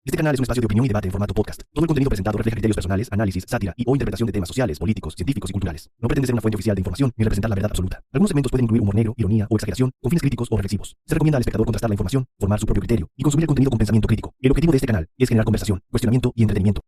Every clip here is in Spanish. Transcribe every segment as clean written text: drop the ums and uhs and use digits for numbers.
Este canal es un espacio de opinión y debate en formato podcast. Todo el contenido presentado refleja criterios personales, análisis, sátira y o interpretación de temas sociales, políticos, científicos y culturales. No pretende ser una fuente oficial de información ni representar la verdad absoluta. Algunos segmentos pueden incluir humor negro, ironía o exageración, con fines críticos o reflexivos. Se recomienda al espectador contrastar la información, formar su propio criterio y consumir el contenido con pensamiento crítico. El objetivo de este canal es generar conversación, cuestionamiento y entretenimiento.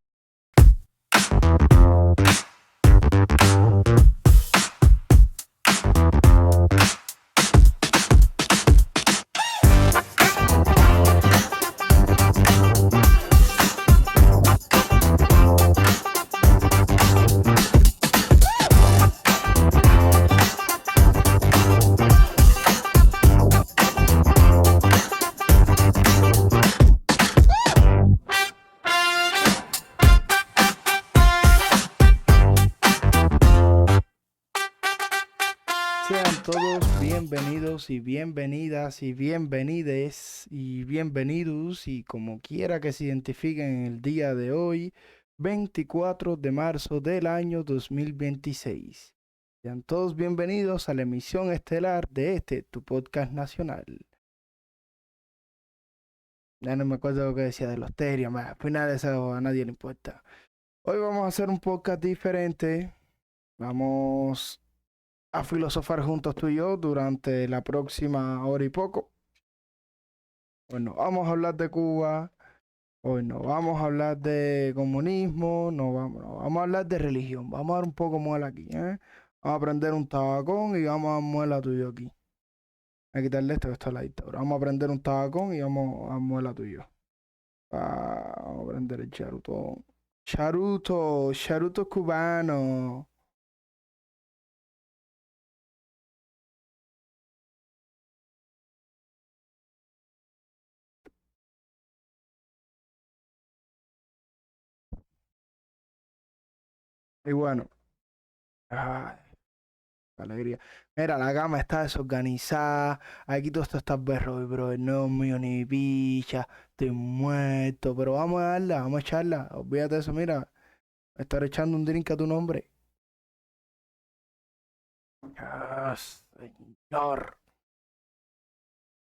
Sean todos bienvenidos y bienvenidas y bienvenides y bienvenidos y como quiera que se identifiquen en el día de hoy, 24 de marzo del año 2026. Sean todos bienvenidos a la emisión estelar de tu podcast nacional. Ya no me acuerdo lo que decía de los terios, al final eso a nadie le importa. Hoy vamos a hacer un podcast diferente. Vamos a filosofar juntos tú y yo durante la próxima hora y poco. Hoy no vamos a hablar de Cuba, hoy no vamos a hablar de comunismo, no vamos a hablar de religión. Vamos a dar un poco muela aquí, ¿eh? Vamos a prender un tabacón y vamos a dar muela tú y yo aquí. Voy a quitarle esto que está a la dictadura. Vamos a prender un tabacón y vamos a dar muela tú y yo. Vamos a prender el charuto. Charuto cubano. Y bueno. Ay, qué alegría. Mira, la cama está desorganizada. Aquí todo esto está berro, bro. No es mío ni picha. Estoy muerto. Pero vamos a darla, vamos a echarla. Olvídate de eso, mira. Estar echando un drink a tu nombre. Ah, señor.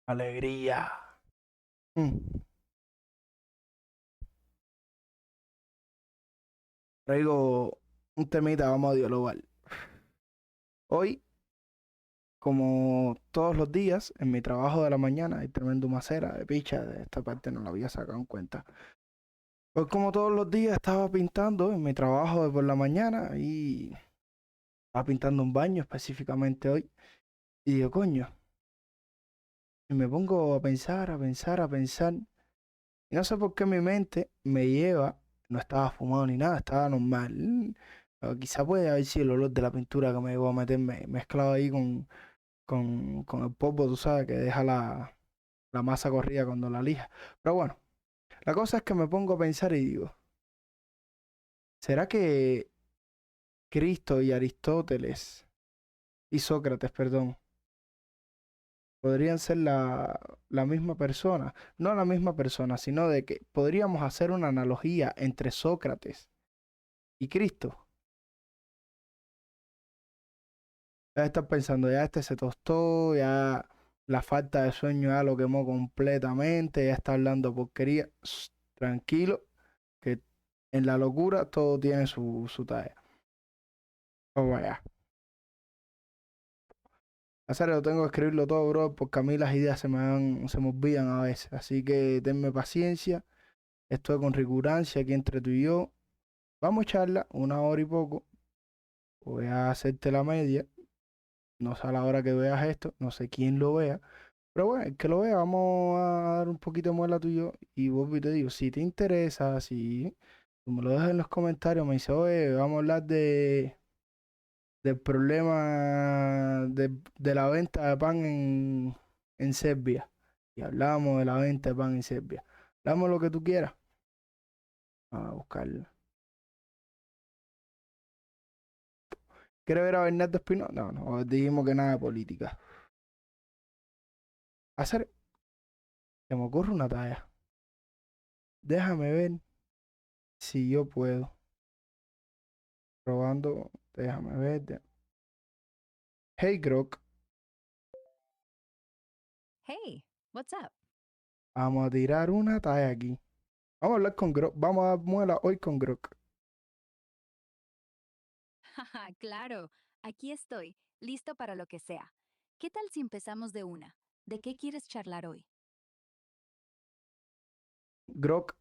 Alegría. Mm. Traigo un temita, vamos a dialogar. Hoy, como todos los días, en mi trabajo de la mañana, hay tremendo macera de picha. De esta parte no la había sacado en cuenta. Pues como todos los días estaba pintando en mi trabajo de por la mañana y estaba pintando un baño específicamente hoy. Y digo, coño, y me pongo a pensar, a pensar, a pensar. Y no sé por qué mi mente me lleva, no estaba fumado ni nada, estaba normal. O quizá puede haber sido el olor de la pintura que me llevó a meterme mezclado ahí con el polvo, tú sabes, que deja la masa corrida cuando la lija. Pero bueno, la cosa es que me pongo a pensar y digo, ¿será que Cristo y Aristóteles y Sócrates, perdón, podrían ser la misma persona? No la misma persona, sino de que podríamos hacer una analogía entre Sócrates y Cristo. Ya estás pensando, ya este se tostó, ya la falta de sueño ya lo quemó completamente, ya está hablando porquería. Tranquilo, que en la locura todo tiene su talla. Vamos allá. Hacer lo tengo que escribirlo todo, bro, porque a mí las ideas se me olvidan a veces. Así que tenme paciencia. Estoy con rigurancia aquí entre tú y yo. Vamos a echarla una hora y poco. Voy a hacerte la media. No sé a la hora que veas esto. No sé quién lo vea. Pero bueno, el que lo vea, vamos a dar un poquito de muela tú y yo. Y vuelvo y te digo, si te interesa, si tú me lo dejas en los comentarios, me dice, oye, vamos a hablar del problema de la venta de pan en Serbia. Y hablamos de la venta de pan en Serbia. Hablamos lo que tú quieras. Vamos a buscarla. ¿Quieres ver a Bernardo Espinosa? No, no, dijimos que nada de política. Hacer, se me ocurre una talla. Déjame ver si yo puedo. Probando, déjame ver. Hey, Grok, Hey, what's up? vamos a tirar una talla aquí. Vamos a hablar con Grok. Vamos a dar muela hoy con Grok. Jaja, claro, aquí estoy, listo para lo que sea. ¿Qué tal si empezamos de una? ¿De qué quieres charlar hoy? Grok,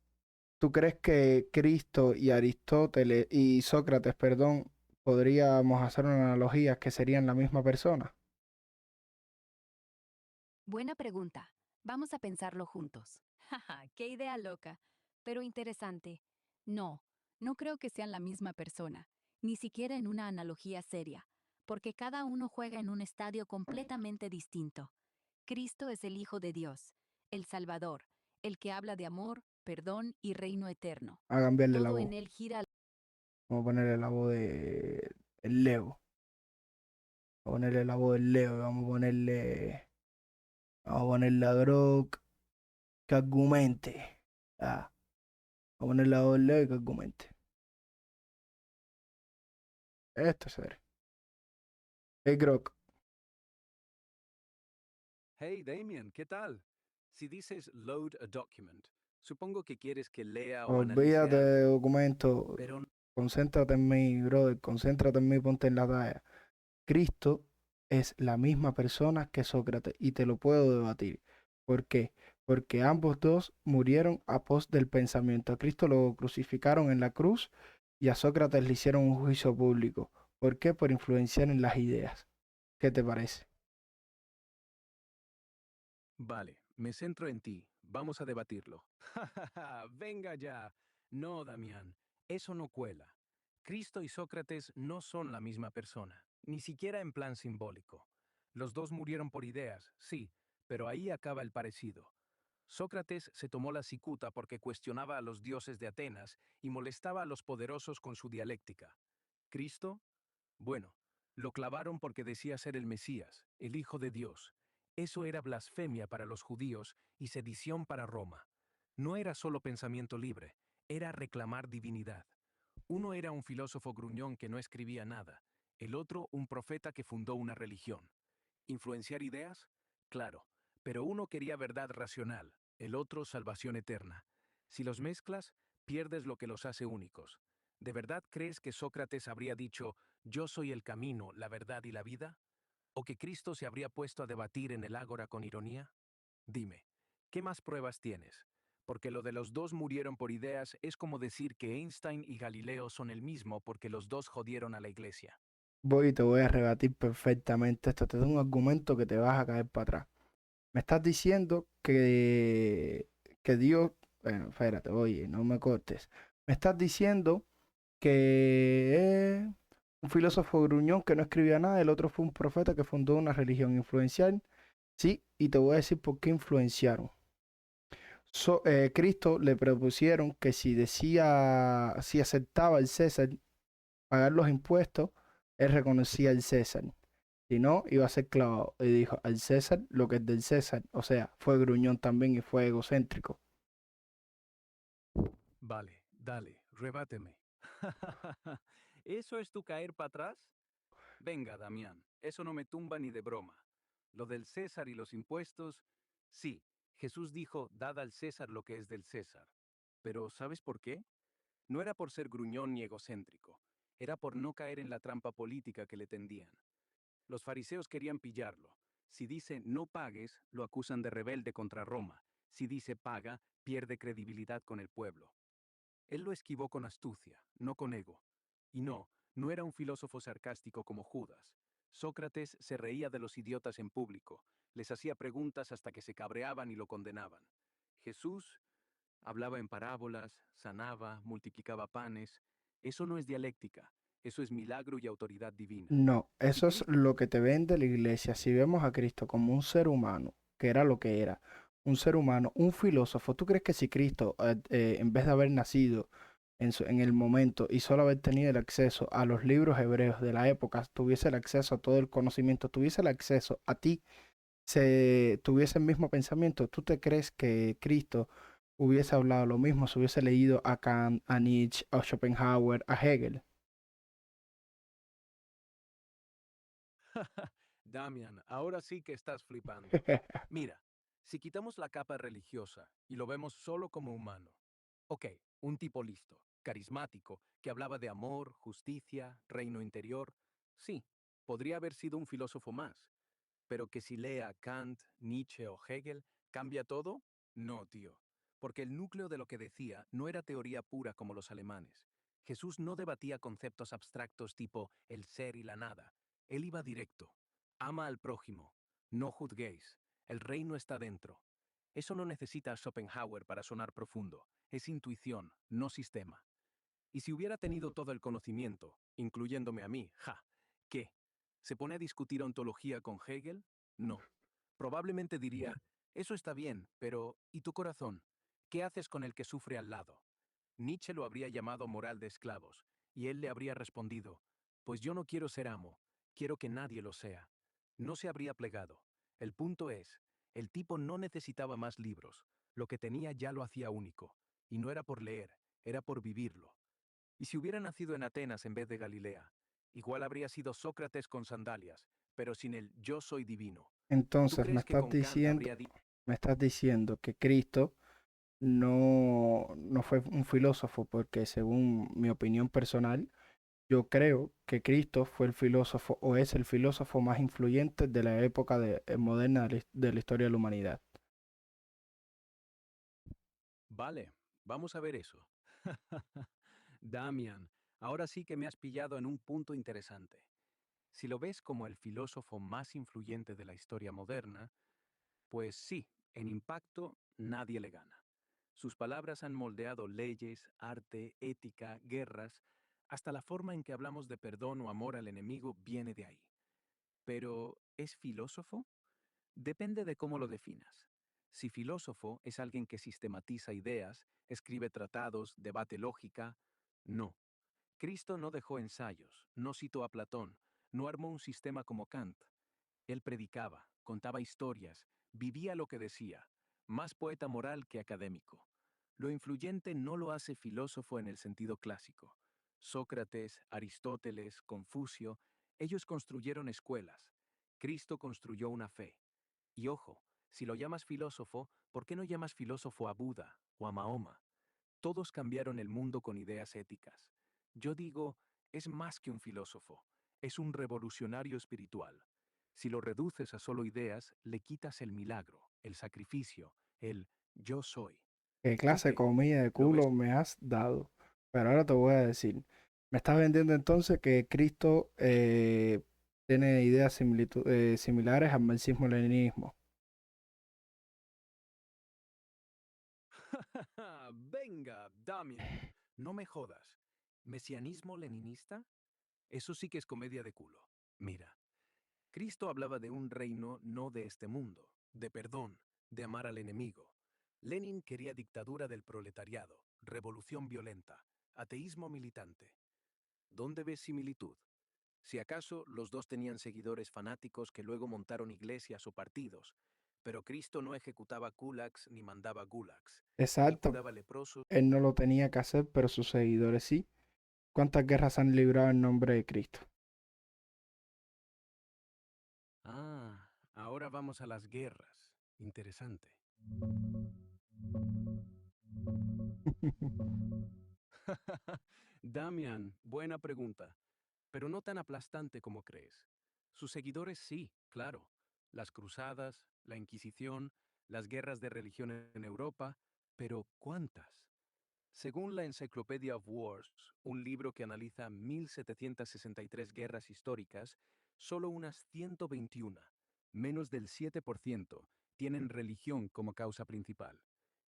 ¿tú crees que Cristo y Aristóteles y Sócrates, perdón, podríamos hacer una analogía que serían la misma persona? Buena pregunta. Vamos a pensarlo juntos. Jaja, qué idea loca, pero interesante. No, no creo que sean la misma persona, ni siquiera en una analogía seria, porque cada uno juega en un estadio completamente distinto. Cristo es el Hijo de Dios, el Salvador, el que habla de amor, perdón y reino eterno. A cambiarle la Todo en voz. él gira. Vamos a ponerle la voz de el Leo. Vamos a ponerle la voz del Leo. Vamos a ponerle a Grok que argumente. Ah, vamos a ponerle la voz del Leo y que argumente. Esto es serio. Hey Grok, Hey Damien, ¿qué tal? Si dices load a document, supongo que quieres que lea o analice olvídate de algo, documento. pero Concéntrate en mí, brother. Concéntrate en mí, ponte en la talla. Cristo es la misma persona que Sócrates y te lo puedo debatir. ¿Por qué? Porque ambos dos murieron a pos del pensamiento. A Cristo lo crucificaron en la cruz y a Sócrates le hicieron un juicio público. ¿Por qué? Por influenciar en las ideas. ¿Qué te parece? vale, me centro en ti. Vamos a debatirlo. Venga ya. No, Damián, eso no cuela. Cristo y Sócrates no son la misma persona, ni siquiera en plan simbólico. Los dos murieron por ideas, sí, pero ahí acaba el parecido. Sócrates se tomó la cicuta porque cuestionaba a los dioses de Atenas y molestaba a los poderosos con su dialéctica. Cristo, bueno, lo clavaron porque decía ser el Mesías, el Hijo de Dios. Eso era blasfemia para los judíos y sedición para Roma. No era solo pensamiento libre, era reclamar divinidad. Uno era un filósofo gruñón que no escribía nada, el otro un profeta que fundó una religión. ¿Influenciar ideas? Claro, pero uno quería verdad racional, el otro salvación eterna. Si los mezclas, pierdes lo que los hace únicos. ¿De verdad crees que Sócrates habría dicho, yo soy el camino, la verdad y la vida? ¿O que Cristo se habría puesto a debatir en el ágora con ironía? Dime, ¿qué más pruebas tienes? Porque lo de los dos murieron por ideas es como decir que Einstein y Galileo son el mismo porque los dos jodieron a la iglesia. Voy y te voy a rebatir perfectamente esto. Te doy un argumento que te vas a caer para atrás. Me estás diciendo que Dios... Bueno, espérate, oye, no me cortes. Me estás diciendo que un filósofo gruñón que no escribía nada, el otro fue un profeta que fundó una religión influencial. Sí, y te voy a decir por qué influenciaron. Cristo le propusieron que si decía, si aceptaba el César pagar los impuestos, él reconocía al César. Si no, iba a ser clavado. Y dijo, al César lo que es del César. O sea, fue gruñón también y fue egocéntrico. Vale, dale, rebáteme. ¿Eso es tu caer para atrás? Venga, Damián, eso no me tumba ni de broma. Lo del César y los impuestos, sí, Jesús dijo, dad al César lo que es del César. Pero ¿sabes por qué? No era por ser gruñón ni egocéntrico, era por no caer en la trampa política que le tendían. Los fariseos querían pillarlo. Si dice no pagues, lo acusan de rebelde contra Roma. Si dice paga, pierde credibilidad con el pueblo. Él lo esquivó con astucia, no con ego. Y no, no era un filósofo sarcástico como Judas. Sócrates se reía de los idiotas en público, les hacía preguntas hasta que se cabreaban y lo condenaban. Jesús hablaba en parábolas, sanaba, multiplicaba panes. Eso no es dialéctica, eso es milagro y autoridad divina. No, Si eso es Cristo... lo que te vende la iglesia. Si vemos a Cristo como un ser humano, que era lo que era, un ser humano, un filósofo, ¿tú crees que si Cristo, en vez de haber nacido en el momento y solo haber tenido el acceso a los libros hebreos de la época, tuviese el acceso a todo el conocimiento, tuviese el acceso a ti, se tuviese el mismo pensamiento, ¿tú te crees que Cristo hubiese hablado lo mismo si hubiese leído a Kant, a Nietzsche, a Schopenhauer, a Hegel? Damian, ahora sí que estás flipando. Mira, si quitamos la capa religiosa y lo vemos solo como humano, Ok, un tipo listo, carismático, que hablaba de amor, justicia, reino interior. Sí, podría haber sido un filósofo más. Pero que si lea Kant, Nietzsche o Hegel, ¿cambia todo? No, tío. Porque el núcleo de lo que decía no era teoría pura como los alemanes. Jesús no debatía conceptos abstractos tipo el ser y la nada. Él iba directo. Ama al prójimo. No juzguéis. El reino está dentro. Eso no necesita a Schopenhauer para sonar profundo. Es intuición, no sistema. Y si hubiera tenido todo el conocimiento, incluyéndome a mí, ¿qué? ¿Se pone a discutir ontología con Hegel? No. Probablemente diría, eso está bien, pero ¿y tu corazón? ¿Qué haces con el que sufre al lado? Nietzsche lo habría llamado moral de esclavos, y él le habría respondido, pues yo no quiero ser amo, quiero que nadie lo sea. No se habría plegado. El punto es, el tipo no necesitaba más libros, lo que tenía ya lo hacía único, y no era por leer, era por vivirlo. Y si hubiera nacido en Atenas en vez de Galilea, igual habría sido Sócrates con sandalias, pero sin el yo soy divino. ¿Tú Entonces crees que con Kant habría me estás diciendo que Cristo no fue un filósofo, porque según mi opinión personal, yo creo que Cristo fue el filósofo o es el filósofo más influyente de la época moderna de la historia de la humanidad. Vale, vamos a ver eso. Damian, ahora sí que me has pillado en un punto interesante. Si lo ves como el filósofo más influyente de la historia moderna, pues sí, en impacto nadie le gana. Sus palabras han moldeado leyes, arte, ética, guerras, hasta la forma en que hablamos de perdón o amor al enemigo viene de ahí. Pero, ¿es filósofo? Depende de cómo lo definas. Si filósofo es alguien que sistematiza ideas, escribe tratados, debate lógica, no. Cristo no dejó ensayos, no citó a Platón, no armó un sistema como Kant. Él predicaba, contaba historias, vivía lo que decía, más poeta moral que académico. Lo influyente no lo hace filósofo en el sentido clásico. Sócrates, Aristóteles, Confucio, ellos construyeron escuelas. Cristo construyó una fe. Y ojo, si lo llamas filósofo, ¿por qué no llamas filósofo a Buda o a Mahoma? Todos cambiaron el mundo con ideas éticas. Yo digo, es más que un filósofo, es un revolucionario espiritual. Si lo reduces a solo ideas, le quitas el milagro, el sacrificio, el yo soy. ¿Qué ¿Tú clase de qué? comida de ¿Lo ves? culo me has dado? Pero ahora te voy a decir, me estás vendiendo entonces que Cristo tiene ideas similares al marxismo-leninismo. Venga, Damian, no me jodas. ¿Mesianismo leninista? Eso sí que es comedia de culo. Mira, Cristo hablaba de un reino no de este mundo, de perdón, de amar al enemigo. Lenin quería dictadura del proletariado, revolución violenta, ateísmo militante. ¿Dónde ves similitud? Si acaso los dos tenían seguidores fanáticos que luego montaron iglesias o partidos, pero Cristo no ejecutaba kulaks ni mandaba gulags. Él Exacto, curaba leprosos. él no lo tenía que hacer, pero sus seguidores sí. ¿Cuántas guerras han librado en nombre de Cristo? Ahora vamos a las guerras. Interesante. Damian, buena pregunta, pero no tan aplastante como crees. Sus seguidores sí, claro. Las cruzadas, la Inquisición, las guerras de religión en Europa, pero ¿cuántas? Según la Encyclopedia of Wars, un libro que analiza 1763 guerras históricas, solo unas 121, menos del 7%, tienen religión como causa principal.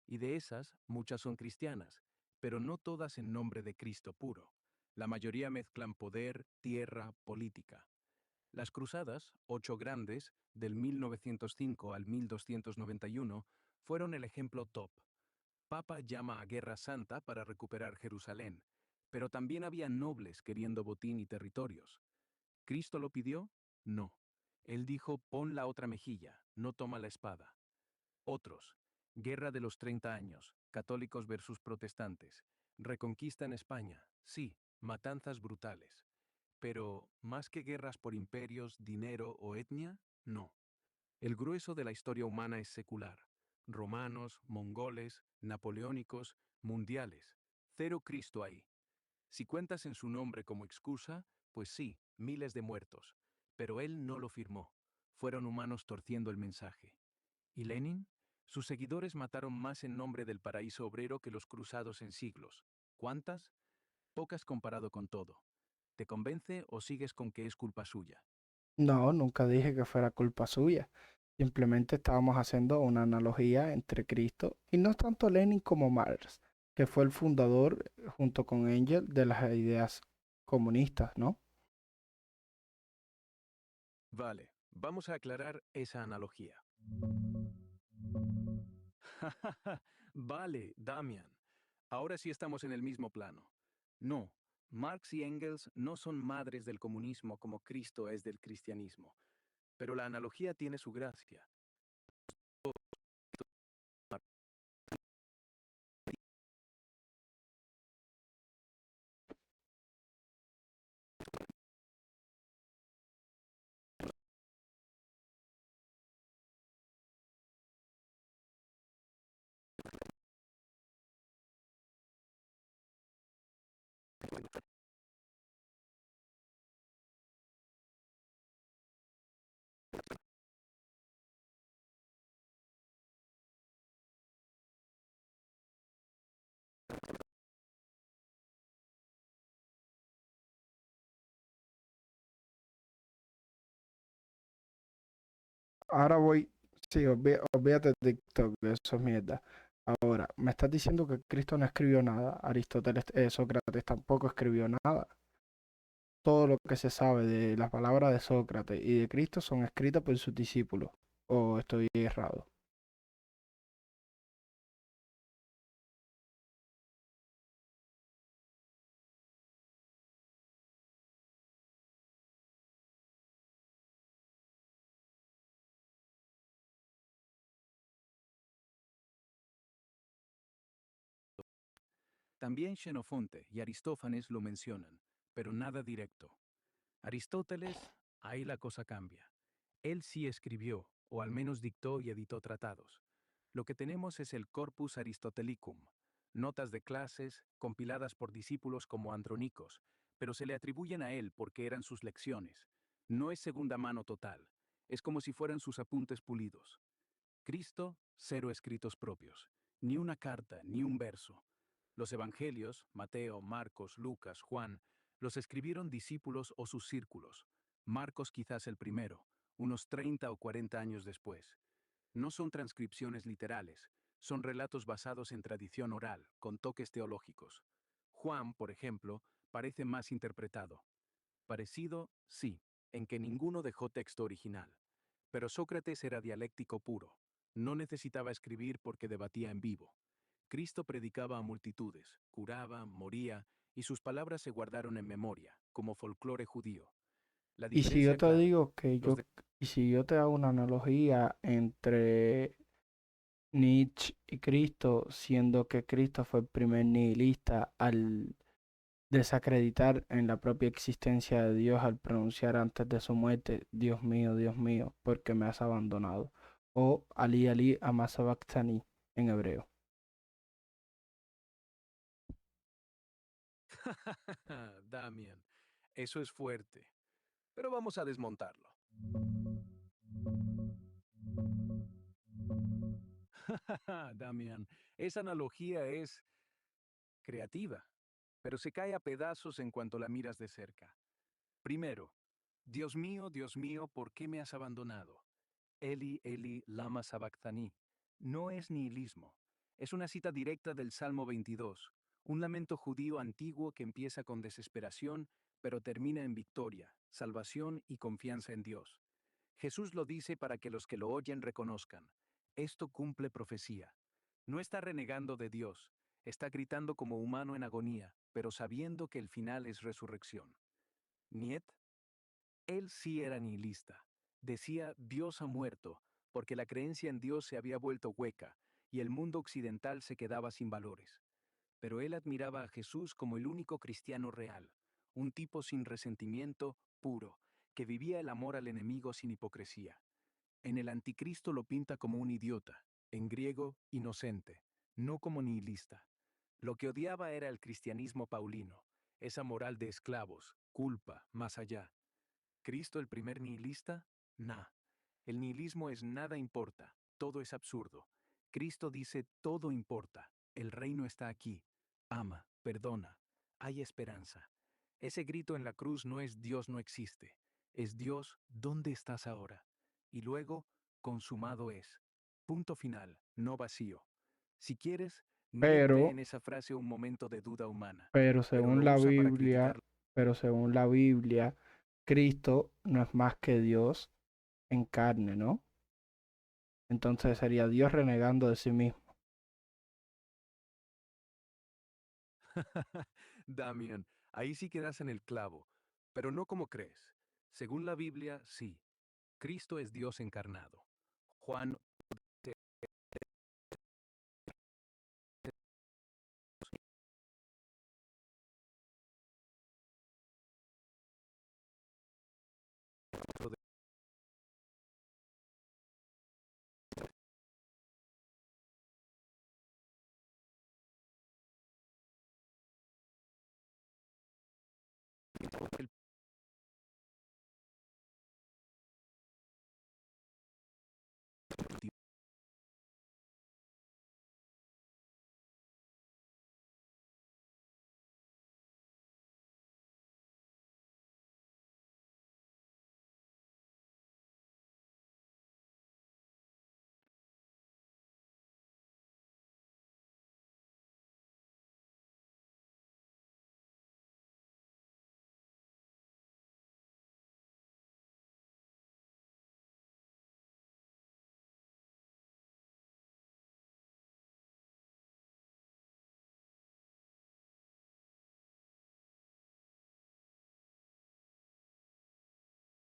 Y de esas, muchas son cristianas, pero no todas en nombre de Cristo puro. La mayoría mezclan poder, tierra, política. Las cruzadas, 8 grandes, del 1905 al 1291, fueron el ejemplo top. Papa llama a Guerra Santa para recuperar Jerusalén, pero también había nobles queriendo botín y territorios. ¿Cristo lo pidió? No. Él dijo, pon la otra mejilla, no toma la espada. Otros. Guerra de los 30 años, católicos versus protestantes. Reconquista en España, sí, matanzas brutales. Pero, más que guerras por imperios, dinero o etnia, no. El grueso de la historia humana es secular. romanos, mongoles, napoleónicos, mundiales. Cero Cristo ahí. Si cuentas en su nombre como excusa, pues sí, miles de muertos. Pero él no lo firmó. Fueron humanos torciendo el mensaje. ¿Y Lenin? Sus seguidores mataron más en nombre del paraíso obrero que los cruzados en siglos. ¿Cuántas? Pocas comparado con todo. ¿Te convence o sigues con que es culpa suya? No, nunca dije que fuera culpa suya. Simplemente estábamos haciendo una analogía entre Cristo y no tanto Lenin como Marx, que fue el fundador, junto con Engel, de las ideas comunistas, ¿no? Vale, vamos a aclarar esa analogía. Vale, Damian. Ahora sí estamos en el mismo plano. No, Marx y Engels no son madres del comunismo como Cristo es del cristianismo, pero la analogía tiene su gracia. Ahora voy, sí, olvídate de TikTok, eso es mierda. Ahora, me estás diciendo que Cristo no escribió nada, Aristóteles, Sócrates tampoco escribió nada. Todo lo que se sabe de las palabras de Sócrates y de Cristo son escritas por sus discípulos. ¿O estoy errado? También Xenofonte y Aristófanes lo mencionan, pero nada directo. Aristóteles, ahí la cosa cambia. Él sí escribió, o al menos dictó y editó tratados. Lo que tenemos es el Corpus Aristotelicum, notas de clases compiladas por discípulos como Andronicos, pero se le atribuyen a él porque eran sus lecciones. No es segunda mano total, es como si fueran sus apuntes pulidos. Cristo, cero escritos propios, ni una carta, ni un verso. Los evangelios, Mateo, Marcos, Lucas, Juan, los escribieron discípulos o sus círculos. Marcos quizás el primero, unos 30 o 40 años después. No son transcripciones literales, son relatos basados en tradición oral, con toques teológicos. Juan, por ejemplo, parece más interpretado. Parecido, sí, en que ninguno dejó texto original. Pero Sócrates era dialéctico puro. No necesitaba escribir porque debatía en vivo. Cristo predicaba a multitudes, curaba, moría, y sus palabras se guardaron en memoria, como folclore judío. La Y si yo diferencia te clave, digo que los de y si yo te hago una analogía entre Nietzsche y Cristo, siendo que Cristo fue el primer nihilista al desacreditar en la propia existencia de Dios al pronunciar antes de su muerte, Dios mío, ¿por qué me has abandonado? O Ali Ali ama sabachthani en hebreo. Damian, eso es fuerte, pero vamos a desmontarlo. Damian, esa analogía es creativa, pero se cae a pedazos en cuanto la miras de cerca. Primero, Dios mío, ¿por qué me has abandonado? Eli, Eli, lama sabachthani. No es nihilismo. Es una cita directa del Salmo 22, un lamento judío antiguo que empieza con desesperación, pero termina en victoria, salvación y confianza en Dios. Jesús lo dice para que los que lo oyen reconozcan. Esto cumple profecía. No está renegando de Dios, está gritando como humano en agonía, pero sabiendo que el final es resurrección. Niet, él sí era nihilista. Decía Dios ha muerto, porque la creencia en Dios se había vuelto hueca, y el mundo occidental se quedaba sin valores. Pero él admiraba a Jesús como el único cristiano real, un tipo sin resentimiento, puro, que vivía el amor al enemigo sin hipocresía. En el anticristo lo pinta como un idiota, en griego, inocente, no como nihilista. Lo que odiaba era el cristianismo paulino, esa moral de esclavos, culpa, más allá. ¿Cristo el primer nihilista? Nah. El nihilismo es nada importa, todo es absurdo. Cristo dice todo importa, el reino está aquí. Ama, perdona, hay esperanza. Ese grito en la cruz no es Dios no existe, es Dios, ¿dónde estás ahora? Y luego, consumado es. Punto final, no vacío. Si quieres, mete Pero, en esa frase un momento de duda humana, pero pero lo según la usa para Biblia, criticar. pero según la Biblia, Cristo no es más que Dios en carne, ¿no? Entonces sería Dios renegando de sí mismo. Damian, ahí sí quedas en el clavo, pero no como crees. Según la Biblia, sí, Cristo es Dios encarnado. Juan el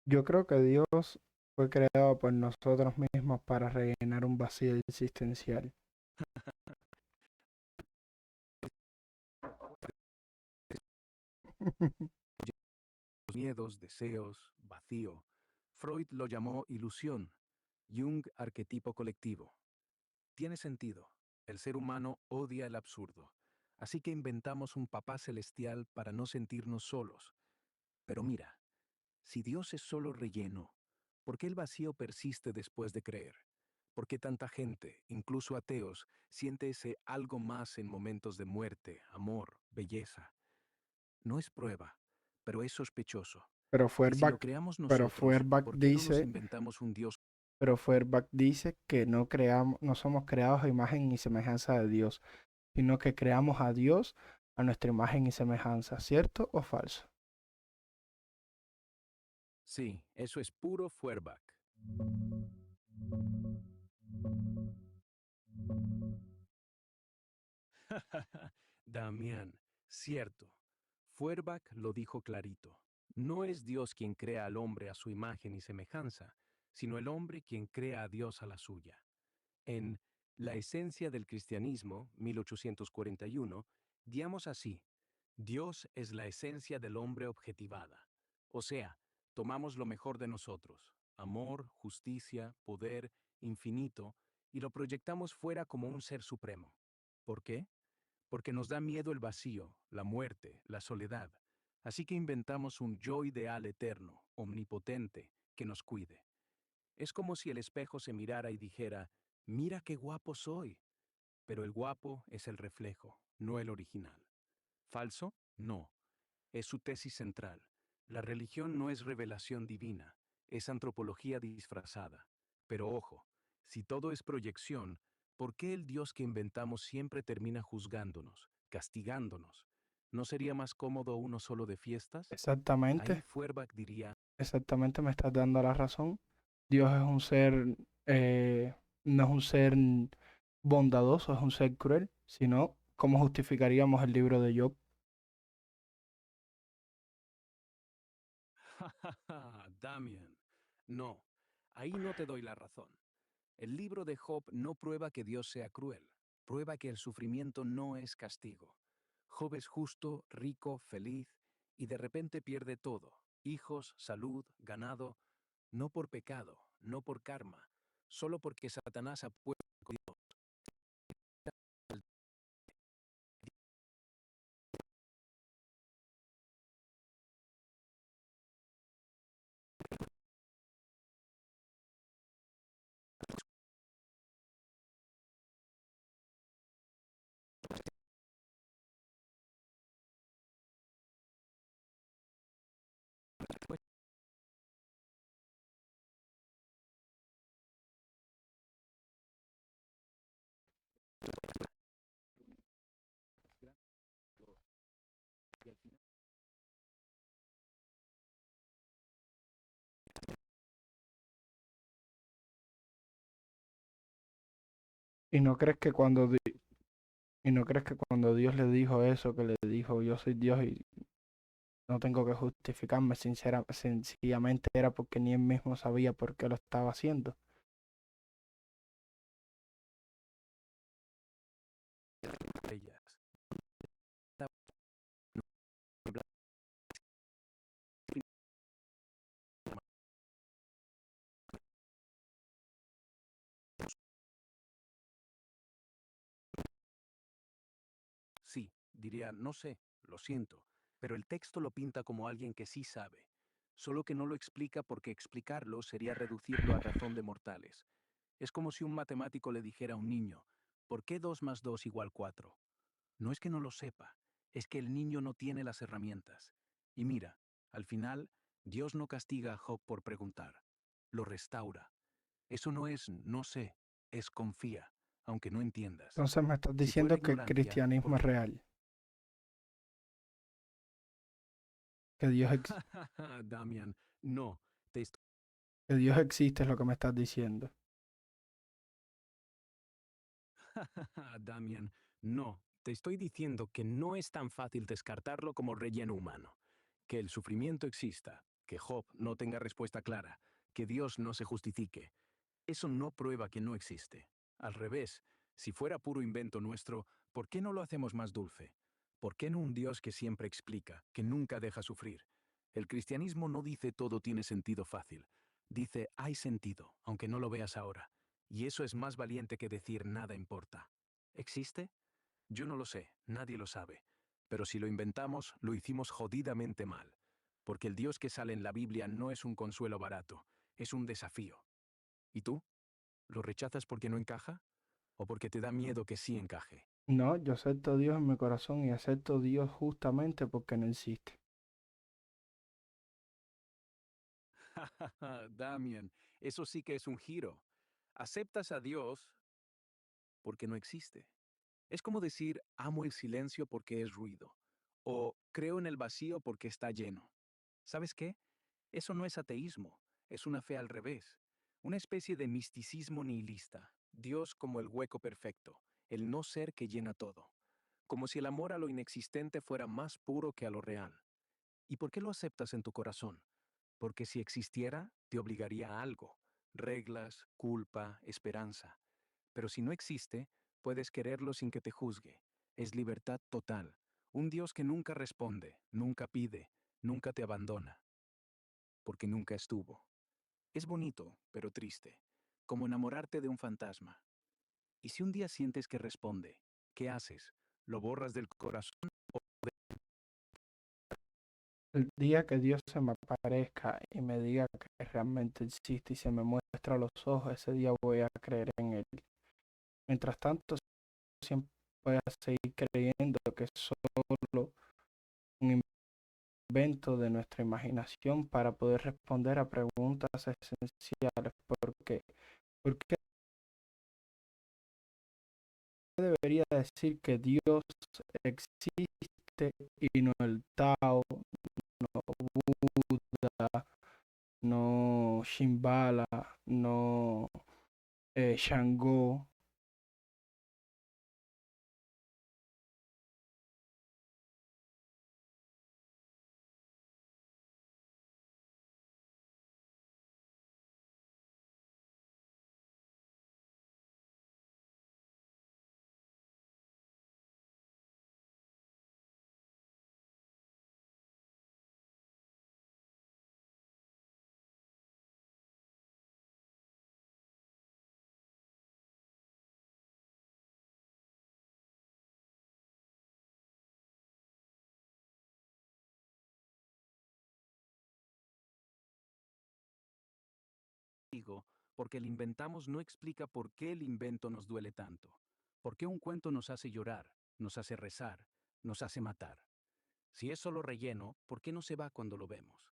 Yo creo que Dios fue creado por nosotros mismos para rellenar un vacío existencial. miedos, deseos, vacío. Freud lo llamó ilusión, Jung arquetipo colectivo. Tiene sentido. El ser humano odia el absurdo. Así que inventamos un papá celestial para no sentirnos solos. Pero mira, si Dios es solo relleno, ¿por qué el vacío persiste después de creer? ¿Por qué tanta gente, incluso ateos, siente ese algo más en momentos de muerte, amor, belleza? No es prueba, pero es sospechoso. Pero Y si lo Feuerbach, creamos pero nosotros, Feuerbach ¿por qué no nos dice, inventamos un Dios? pero Feuerbach dice que no creamos, no somos creados a imagen y semejanza de Dios, sino que creamos a Dios a nuestra imagen y semejanza, ¿cierto o falso? Sí, eso es puro Feuerbach. Damián, cierto. Feuerbach lo dijo clarito. No es Dios quien crea al hombre a su imagen y semejanza, sino el hombre quien crea a Dios a la suya. En La esencia del cristianismo, 1841, digamos así, Dios es la esencia del hombre objetivada. O sea, tomamos lo mejor de nosotros, amor, justicia, poder, infinito, y lo proyectamos fuera como un ser supremo. ¿Por qué? Porque nos da miedo el vacío, la muerte, la soledad. Así que inventamos un yo ideal eterno, omnipotente, que nos cuide. Es como si el espejo se mirara y dijera, mira qué guapo soy. Pero el guapo es el reflejo, no el original. ¿Falso? No. Es su tesis central. La religión no es revelación divina, es antropología disfrazada. Pero ojo, si todo es proyección, ¿por qué el Dios que inventamos siempre termina juzgándonos, castigándonos? ¿No sería más cómodo uno solo de fiestas? Ahí Exactamente, Feuerbach diría, exactamente me estás dando la razón. Dios es un ser, no es un ser bondadoso, es un ser cruel, sino ¿cómo justificaríamos el libro de Job? ja, ja, ja, Damian. No, ahí no te doy la razón. El libro de Job no prueba que Dios sea cruel, prueba que el sufrimiento no es castigo. Job es justo, rico, feliz, y de repente pierde todo, hijos, salud, ganado, no por pecado, no por karma, solo porque Satanás ha puesto con Dios. ¿Y no crees que cuando y no crees que cuando Dios le dijo eso, que le dijo yo soy Dios y no tengo que justificarme, sencillamente era porque ni él mismo sabía por qué lo estaba haciendo? Ellas. Sí, diría, no sé, lo siento, pero el texto lo pinta como alguien que sí sabe, solo que no lo explica porque explicarlo sería reducirlo a razón de mortales. Es como si un matemático le dijera a un niño, ¿por qué 2 más 2 igual 4? No es que no lo sepa, es que el niño no tiene las herramientas. Y mira, al final, Dios no castiga a Job por preguntar, lo restaura. Eso no es no sé, es confía, aunque no entiendas. Entonces me estás Si fuera diciendo que el ignorancia, ¿por cristianismo es qué? real, que Damian, no, te estoy... que Dios existe es lo que me estás diciendo. Damian, no, te estoy diciendo que no es tan fácil descartarlo como relleno humano. Que el sufrimiento exista, que Job no tenga respuesta clara, que Dios no se justifique. Eso no prueba que no existe. Al revés, si fuera puro invento nuestro, ¿por qué no lo hacemos más dulce? ¿Por qué no un Dios que siempre explica, que nunca deja sufrir? El cristianismo no dice todo tiene sentido fácil. Dice hay sentido, aunque no lo veas ahora. Y eso es más valiente que decir nada importa. ¿Existe? Yo no lo sé, nadie lo sabe. Pero si lo inventamos, lo hicimos jodidamente mal. Porque el Dios que sale en la Biblia no es un consuelo barato, es un desafío. ¿Y tú? ¿Lo rechazas porque no encaja? ¿O porque te da miedo que sí encaje? No, yo acepto a Dios en mi corazón y acepto a Dios justamente porque no existe. Damian, eso sí que es un giro. Aceptas a Dios porque no existe. Es como decir, amo el silencio porque es ruido. O creo en el vacío porque está lleno. ¿Sabes qué? Eso no es ateísmo, es una fe al revés. Una especie de misticismo nihilista. Dios como el hueco perfecto, el no ser que llena todo. Como si el amor a lo inexistente fuera más puro que a lo real. ¿Y por qué lo aceptas en tu corazón? Porque si existiera, te obligaría a algo. Reglas, culpa, esperanza. Pero si no existe, puedes quererlo sin que te juzgue. Es libertad total. Un Dios que nunca responde, nunca pide, nunca te abandona, porque nunca estuvo. Es bonito, pero triste, como enamorarte de un fantasma. Y si un día sientes que responde, ¿qué haces? ¿Lo borras del corazón? El día que Dios se me aparezca y me diga que realmente existe y se me muestra a los ojos, ese día voy a creer en Él. Mientras tanto, siempre voy a seguir creyendo que es solo un invento de nuestra imaginación para poder responder a preguntas esenciales. ¿Por qué debería decir que Dios existe y no el Tao, no Buda, no Shimbala, no Shango? Digo, porque el inventamos no explica por qué el invento nos duele tanto. ¿Por qué un cuento nos hace llorar, nos hace rezar, nos hace matar? Si es solo relleno, ¿por qué no se va cuando lo vemos?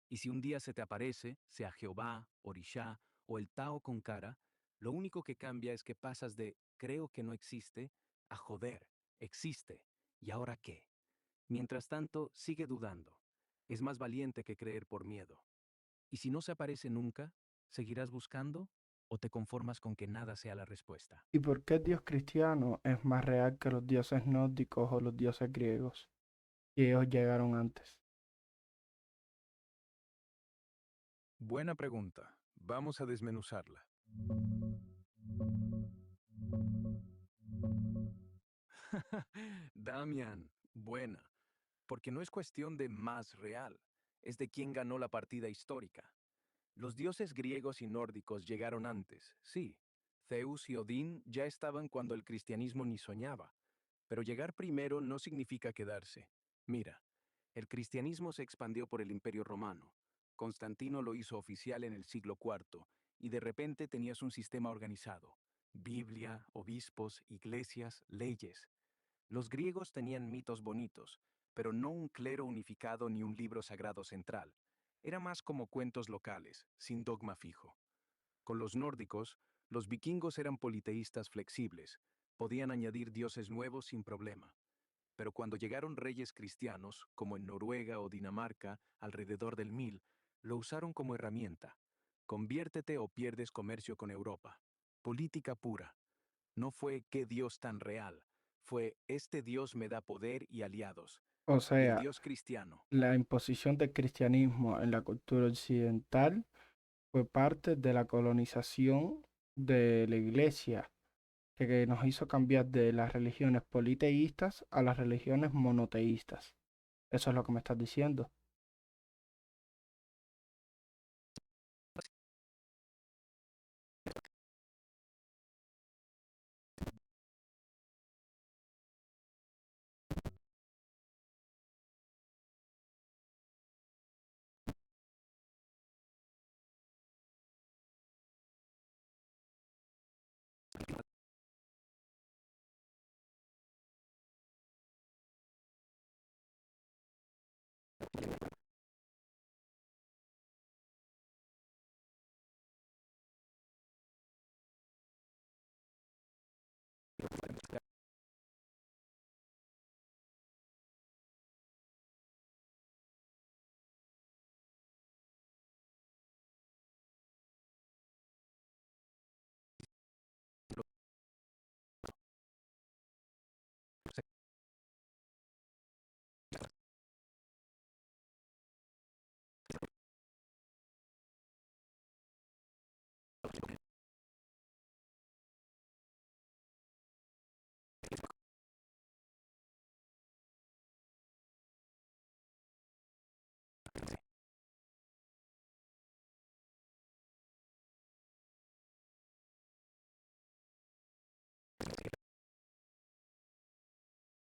Y si un día se te aparece, sea Jehová, Orishá o el Tao con cara, lo único que cambia es que pasas de creo que no existe a joder, existe. ¿Y ahora qué? Mientras tanto, sigue dudando. Es más valiente que creer por miedo. Y si no se aparece nunca, ¿seguirás buscando? ¿O te conformas con que nada sea la respuesta? ¿Y por qué el dios cristiano es más real que los dioses nórdicos o los dioses griegos? Y ellos llegaron antes. Buena pregunta. Vamos a desmenuzarla. Damian, buena. Porque no es cuestión de más real, es de quién ganó la partida histórica. Los dioses griegos y nórdicos llegaron antes, sí. Zeus y Odín ya estaban cuando el cristianismo ni soñaba. Pero llegar primero no significa quedarse. Mira, el cristianismo se expandió por el Imperio Romano. Constantino lo hizo oficial en el siglo IV, y de repente tenías un sistema organizado. Biblia, obispos, iglesias, leyes. Los griegos tenían mitos bonitos, pero no un clero unificado ni un libro sagrado central. Era más como cuentos locales, sin dogma fijo. Con los nórdicos, los vikingos eran politeístas flexibles, podían añadir dioses nuevos sin problema. Pero cuando llegaron reyes cristianos, como en Noruega o Dinamarca, alrededor del 1000, lo usaron como herramienta. Conviértete o pierdes comercio con Europa. Política pura. No fue qué Dios tan real, fue este Dios me da poder y aliados. O Y el sea, Dios cristiano. la imposición del cristianismo en la cultura occidental fue parte de la colonización de la iglesia, que nos hizo cambiar de las religiones politeístas a las religiones monoteístas. Eso es lo que me estás diciendo.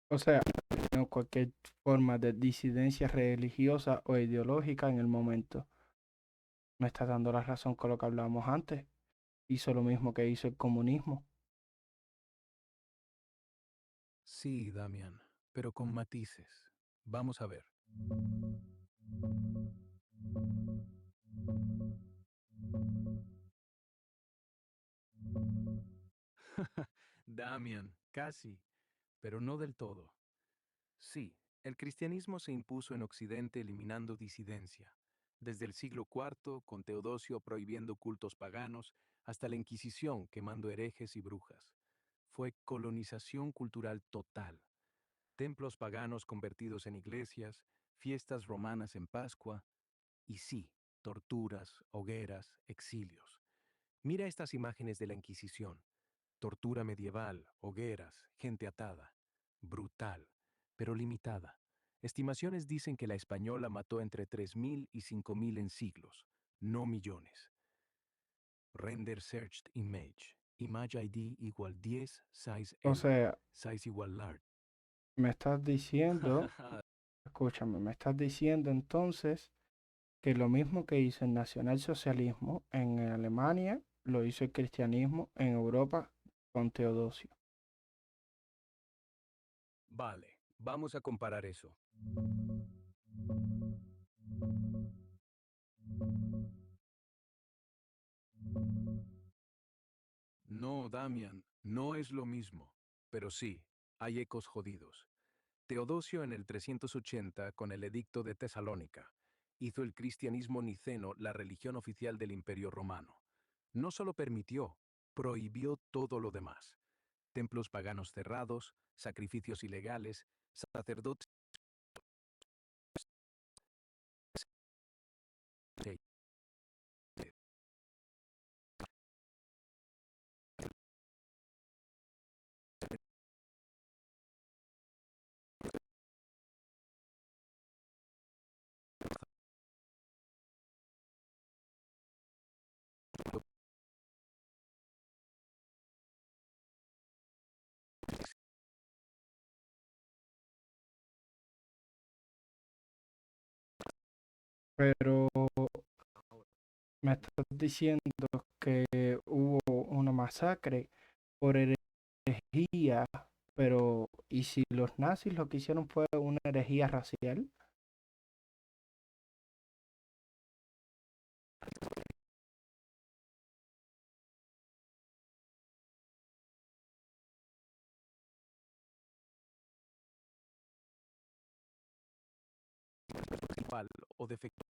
O sea, no cualquier forma de disidencia religiosa o ideológica en el momento. Me estás dando la razón con lo que hablábamos antes. Hizo lo mismo que hizo el comunismo. Sí, Damian, pero con matices. Vamos a ver. Damian, casi, pero no del todo. Sí, el cristianismo se impuso en Occidente eliminando disidencia, desde el siglo IV, con Teodosio prohibiendo cultos paganos, hasta la Inquisición quemando herejes y brujas. Fue colonización cultural total. Templos paganos convertidos en iglesias, fiestas romanas en Pascua, y sí, torturas, hogueras, exilios. Mira estas imágenes de la Inquisición. Tortura medieval, hogueras, gente atada. Brutal, pero limitada. Estimaciones dicen que la española mató entre 3.000 y 5.000 en siglos, no millones. Render Searched Image. Image ID igual 10, size O L, sea, size igual large. me estás diciendo, escúchame, me estás diciendo entonces que lo mismo que hizo el nacionalsocialismo en Alemania, lo hizo el cristianismo en Europa con Teodosio. Vale, vamos a comparar eso. No, Damian, no es lo mismo. Pero sí, hay ecos jodidos. Teodosio en el 380, con el Edicto de Tesalónica, hizo el cristianismo niceno la religión oficial del Imperio Romano. No solo permitió, prohibió todo lo demás. Templos paganos cerrados, sacrificios ilegales, sacerdotes. Pero me estás diciendo que hubo una masacre por herejía, pero ¿y si los nazis lo que hicieron fue una herejía racial? Principal o defectuosa.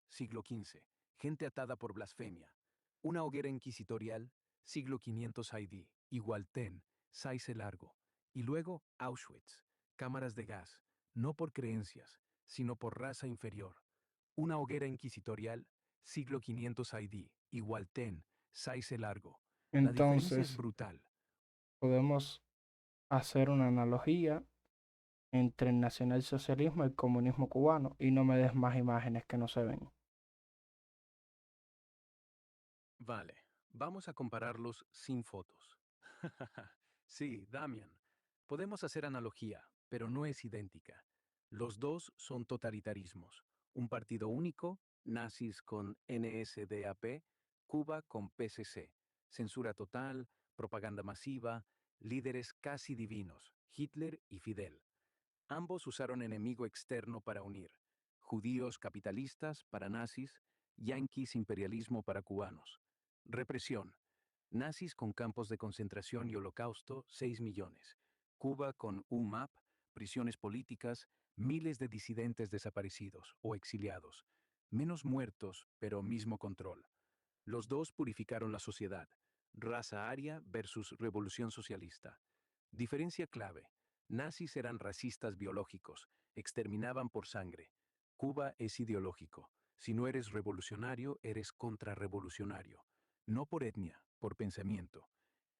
Siglo XV. Gente atada por blasfemia. Una hoguera inquisitorial. Siglo 500 AD. Igual Ten. Saice largo. Y luego Auschwitz. Cámaras de gas. No por creencias, sino por raza inferior. Una hoguera inquisitorial. Siglo 500 AD. Igual Ten. Saice largo. La diferencia es Entonces, brutal. podemos hacer una analogía entre el nacionalsocialismo y el comunismo cubano y no me des más imágenes que no se ven. Vale, vamos a compararlos sin fotos. Sí, Damian, podemos hacer analogía, pero no es idéntica. Los dos son totalitarismos. Un partido único, nazis con NSDAP, Cuba con PCC. Censura total, propaganda masiva, líderes casi divinos, Hitler y Fidel. Ambos usaron enemigo externo para unir. Judíos capitalistas para nazis, yanquis imperialismo para cubanos. Represión. Nazis con campos de concentración y holocausto, 6 millones. Cuba con UMAP, prisiones políticas, miles de disidentes desaparecidos o exiliados. Menos muertos, pero mismo control. Los dos purificaron la sociedad. Raza aria versus revolución socialista. Diferencia clave. Nazis eran racistas biológicos, exterminaban por sangre. Cuba es ideológico. Si no eres revolucionario, eres contrarrevolucionario. No por etnia, por pensamiento.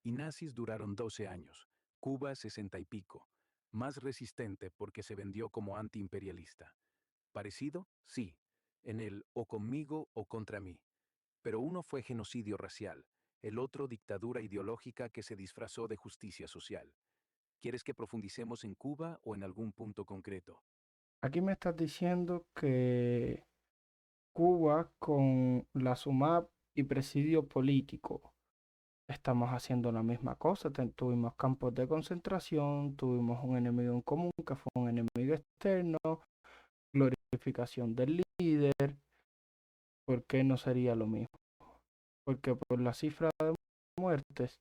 Y nazis duraron 12 años. Cuba 60 y pico. Más resistente porque se vendió como antiimperialista. ¿Parecido? Sí. En el o conmigo o contra mí. Pero uno fue genocidio racial, el otro dictadura ideológica que se disfrazó de justicia social. ¿Quieres que profundicemos en Cuba o en algún punto concreto? Aquí me estás diciendo que Cuba con la SUMAP y presidio político estamos haciendo la misma cosa. Tuvimos campos de concentración, tuvimos un enemigo en común que fue un enemigo externo, glorificación del líder. ¿Por qué no sería lo mismo? Porque por la cifra de muertes,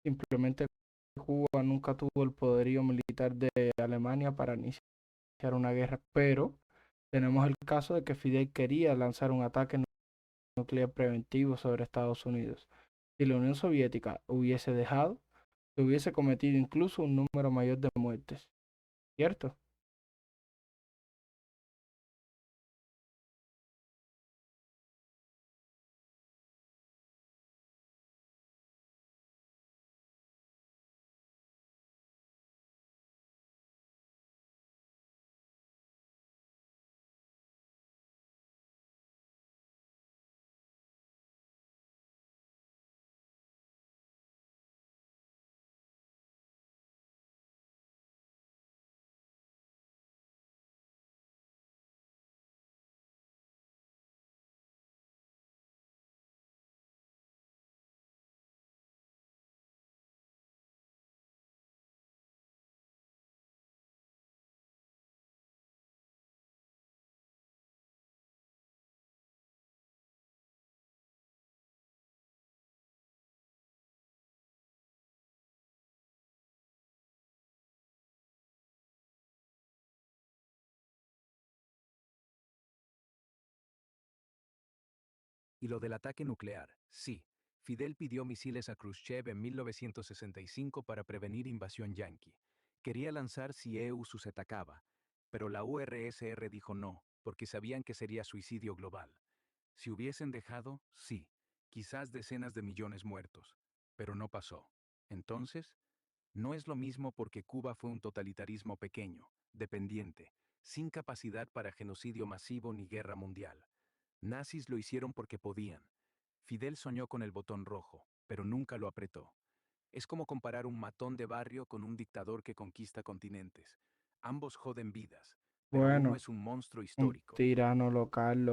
simplemente Cuba nunca tuvo el poderío militar de Alemania para iniciar una guerra, pero tenemos el caso de que Fidel quería lanzar un ataque nuclear preventivo sobre Estados Unidos. Si la Unión Soviética hubiese dejado, se hubiese cometido incluso un número mayor de muertes, ¿cierto? Y lo del ataque nuclear, sí. Fidel pidió misiles a Khrushchev en 1965 para prevenir invasión yanqui. Quería lanzar si EU sus atacaba, pero la URSR dijo no, porque sabían que sería suicidio global. Si hubiesen dejado, sí, quizás decenas de millones muertos, pero no pasó. Entonces, no es lo mismo porque Cuba fue un totalitarismo pequeño, dependiente, sin capacidad para genocidio masivo ni guerra mundial. Nazis lo hicieron porque podían. Fidel soñó con el botón rojo, pero nunca lo apretó. Es como comparar un matón de barrio con un dictador que conquista continentes. Ambos joden vidas, pero uno Bueno, es un monstruo un histórico. tirano local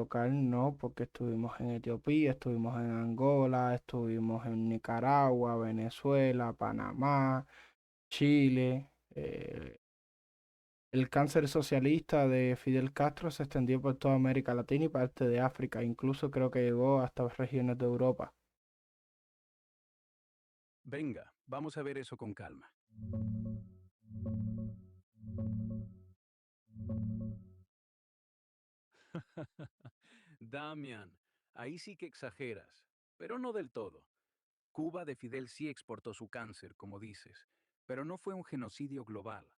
no, porque estuvimos en Etiopía, estuvimos en Angola, estuvimos en Nicaragua, Venezuela, Panamá, Chile. El cáncer socialista de Fidel Castro se extendió por toda América Latina y parte de África, incluso creo que llegó hasta regiones de Europa. Venga, vamos a ver eso con calma. Damian, ahí sí que exageras, pero no del todo. Cuba de Fidel sí exportó su cáncer, como dices, pero no fue un genocidio global.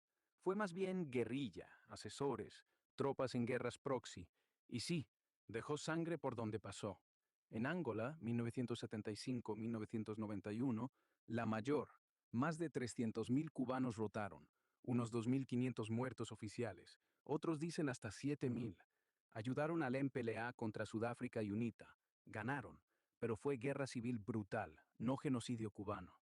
Fue más bien guerrilla, asesores, tropas en guerras proxy. Y sí, dejó sangre por donde pasó. En Angola, 1975-1991, la mayor, más de 300.000 cubanos rotaron, unos 2.500 muertos oficiales, otros dicen hasta 7.000. Ayudaron al MPLA contra Sudáfrica y UNITA. Ganaron, pero fue guerra civil brutal, no genocidio cubano.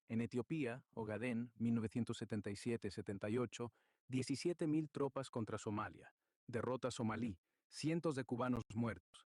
En Etiopía, Ogadén, 1977-78, 17.000 tropas contra Somalia. Derrota somalí, cientos de cubanos muertos.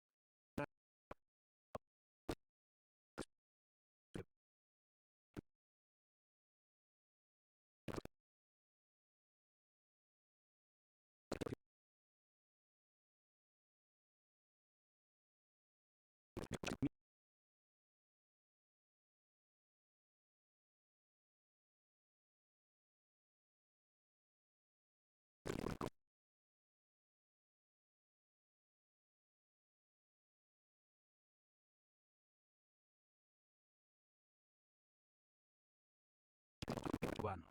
Cubanos.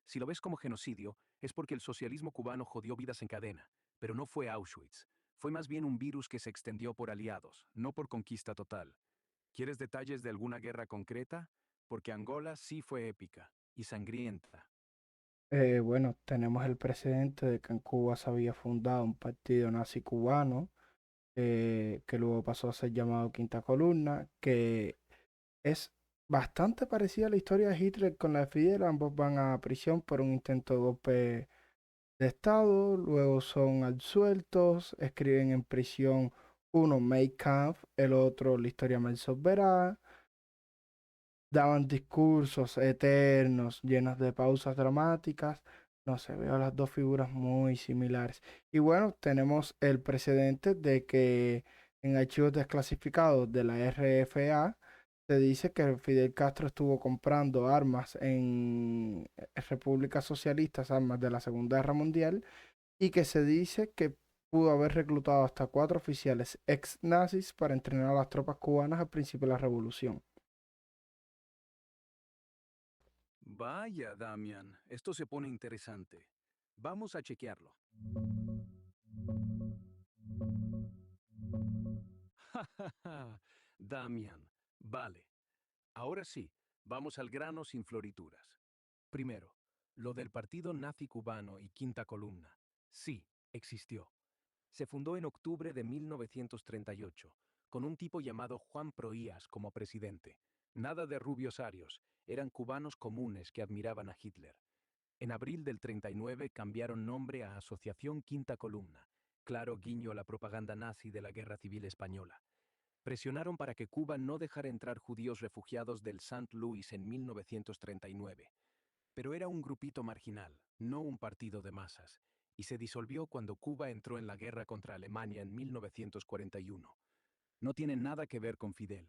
Si lo ves como genocidio, es porque el socialismo cubano jodió vidas en cadena, pero no fue Auschwitz. Fue más bien un virus que se extendió por aliados, no por conquista total. ¿Quieres detalles de alguna guerra concreta? Porque Angola sí fue épica y sangrienta. Bueno, tenemos el precedente de que en Cuba se había fundado un partido nazi cubano, que luego pasó a ser llamado Quinta Columna, que es bastante parecida a la historia de Hitler con la de Fidel. Ambos van a prisión por un intento de golpe de Estado, luego son absueltos, escriben en prisión uno Mein Kampf, el otro La historia mal verá, daban discursos eternos, llenos de pausas dramáticas. No sé, veo las dos figuras muy similares. Y bueno, tenemos el precedente de que en archivos desclasificados de la RFA se dice que Fidel Castro estuvo comprando armas en repúblicas socialistas, armas de la Segunda Guerra Mundial, y que se dice que pudo haber reclutado hasta 4 oficiales ex nazis para entrenar a las tropas cubanas al principio de la revolución. Vaya, Damian, esto se pone interesante. Vamos a chequearlo. Damian, vale. Ahora sí, vamos al grano sin florituras. Primero, lo del partido nazi cubano y Quinta Columna. Sí, existió. Se fundó en octubre de 1938, con un tipo llamado Juan Proías como presidente. Nada de rubios arios, eran cubanos comunes que admiraban a Hitler. En abril del 39 cambiaron nombre a Asociación Quinta Columna, claro guiño a la propaganda nazi de la Guerra Civil Española. Presionaron para que Cuba no dejara entrar judíos refugiados del St. Louis en 1939. Pero era un grupito marginal, no un partido de masas, y se disolvió cuando Cuba entró en la guerra contra Alemania en 1941. No tiene nada que ver con Fidel.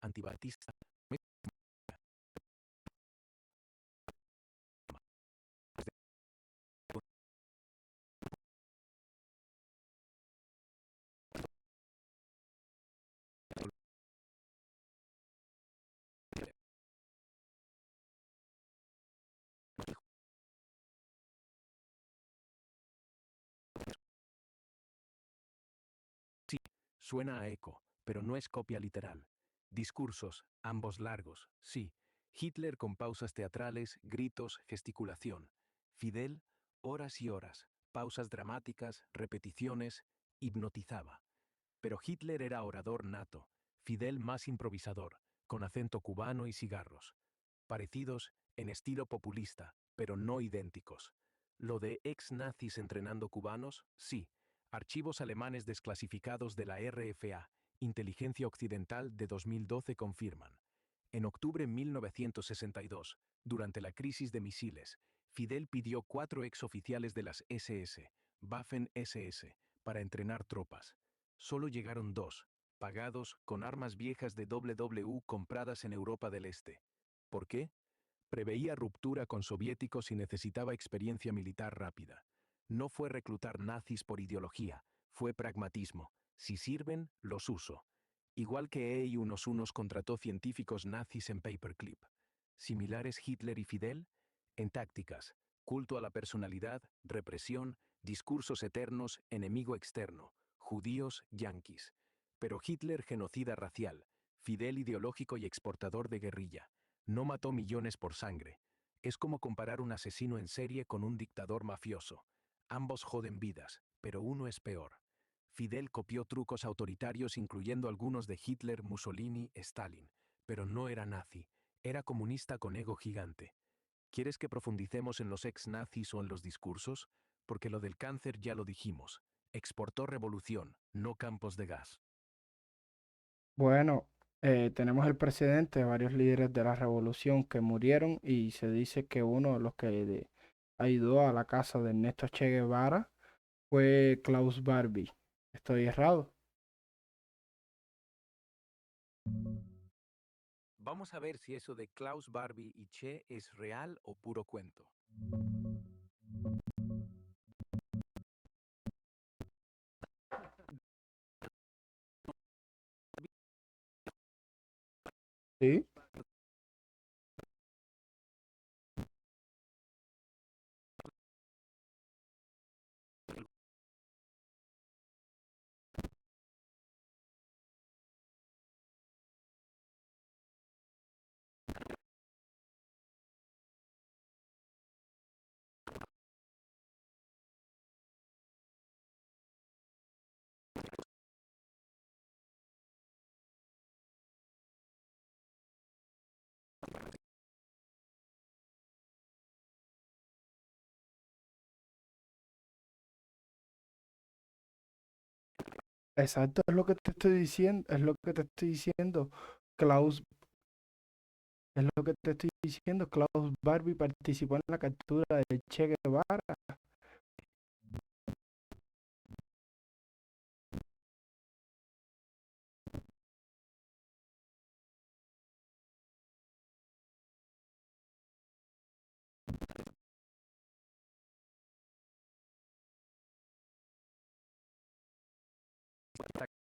Antibatista. Sí, suena a eco, pero no es copia literal. Discursos, ambos largos, sí. Hitler con pausas teatrales, gritos, gesticulación. Fidel, horas y horas, pausas dramáticas, repeticiones, hipnotizaba. Pero Hitler era orador nato, Fidel más improvisador, con acento cubano y cigarros. Parecidos en estilo populista, pero no idénticos. Lo de ex-nazis entrenando cubanos, sí. Archivos alemanes desclasificados de la RFA, Inteligencia Occidental de 2012 confirman. En octubre de 1962, durante la crisis de misiles, Fidel pidió 4 exoficiales de las SS, Waffen-SS, para entrenar tropas. Solo llegaron 2, pagados con armas viejas de WW compradas en Europa del Este. ¿Por qué? Preveía ruptura con soviéticos y necesitaba experiencia militar rápida. No fue reclutar nazis por ideología, fue pragmatismo. Si sirven, los uso. Igual que EI-11 contrató científicos nazis en Paperclip. Similares Hitler y Fidel, en tácticas, culto a la personalidad, represión, discursos eternos, enemigo externo, judíos, yanquis. Pero Hitler genocida racial, Fidel ideológico y exportador de guerrilla. No mató millones por sangre. Es como comparar un asesino en serie con un dictador mafioso. Ambos joden vidas, pero uno es peor. Fidel copió trucos autoritarios incluyendo algunos de Hitler, Mussolini, Stalin, pero no era nazi, era comunista con ego gigante. ¿Quieres que profundicemos en los ex-nazis o en los discursos? Porque lo del cáncer ya lo dijimos. Exportó revolución, no campos de gas. Bueno, tenemos el precedente de varios líderes de la revolución que murieron y se dice que uno de los que ayudó a la casa de Ernesto Che Guevara fue Klaus Barbie. ¿Estoy errado? Vamos a ver si eso de Klaus Barbie y Che es real o puro cuento. Sí. Exacto, es lo que te estoy diciendo, es lo que te estoy diciendo. Klaus, es lo que te estoy diciendo. Klaus Barbie participó en la captura de Che Guevara.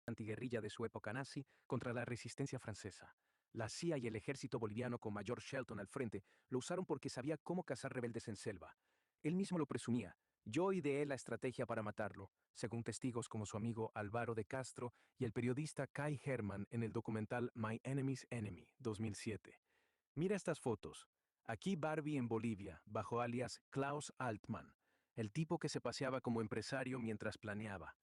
Antiguerrilla de su época nazi contra la resistencia francesa. La CIA y el ejército boliviano con Mayor Shelton al frente lo usaron porque sabía cómo cazar rebeldes en selva. Él mismo lo presumía. Yo ideé la estrategia para matarlo, según testigos como su amigo Álvaro de Castro y el periodista Kai Herman en el documental My Enemy's Enemy, 2007. Mira estas fotos. Aquí Barbie en Bolivia, bajo alias Klaus Altman, el tipo que se paseaba como empresario mientras planeaba.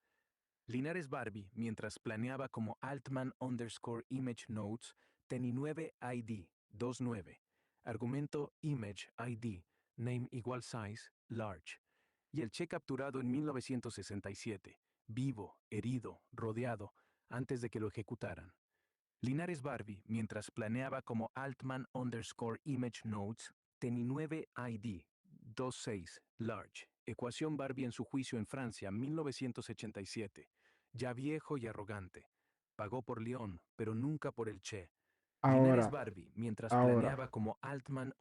Linares Barbie, mientras planeaba como Altman_Image Notes, Teni9 ID 29. Argumento Image ID, Name igual Size, Large. Y el Che capturado en 1967, vivo, herido, rodeado, antes de que lo ejecutaran. Linares Barbie, mientras planeaba como Altman_Image Notes, Teni9 ID 26, Large. Ecuación Barbie en su juicio en Francia, 1987. Ya viejo y arrogante. Pagó por León, pero nunca por el Che. Linares Ahora, Barbie, mientras ahora, planeaba como Altman_.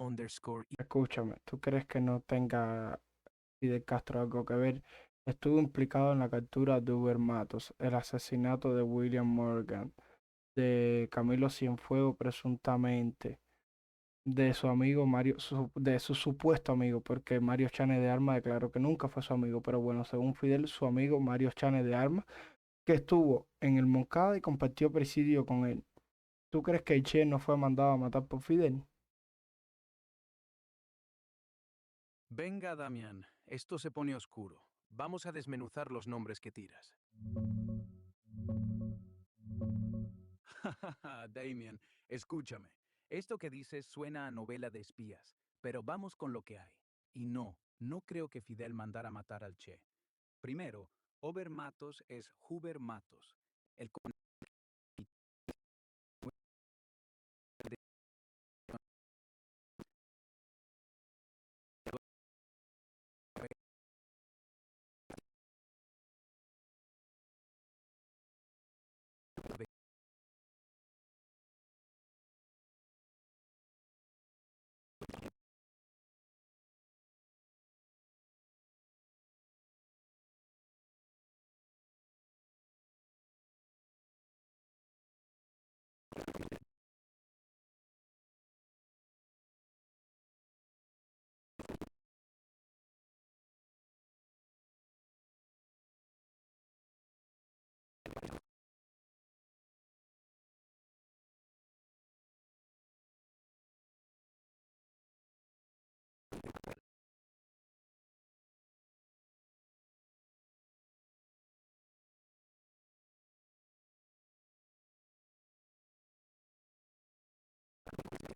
escúchame, ¿tú crees que no tenga Fidel Castro algo que ver? Estuvo implicado en la captura de Uber Matos, el asesinato de William Morgan, de Camilo Cienfuegos presuntamente, de su amigo Mario, de su supuesto amigo, porque Mario Chane de Armas declaró que nunca fue su amigo, pero bueno, según Fidel, su amigo Mario Chane de Armas, que estuvo en el Moncada y compartió presidio con él. ¿Tú crees que el Che no fue mandado a matar por Fidel? Venga, Damián, esto se pone oscuro. Vamos a desmenuzar los nombres que tiras. Damian, escúchame. Esto que dices suena a novela de espías, pero vamos con lo que hay. Y no creo que Fidel mandara matar al Che. Primero, Ober Matos es Huber Matos, el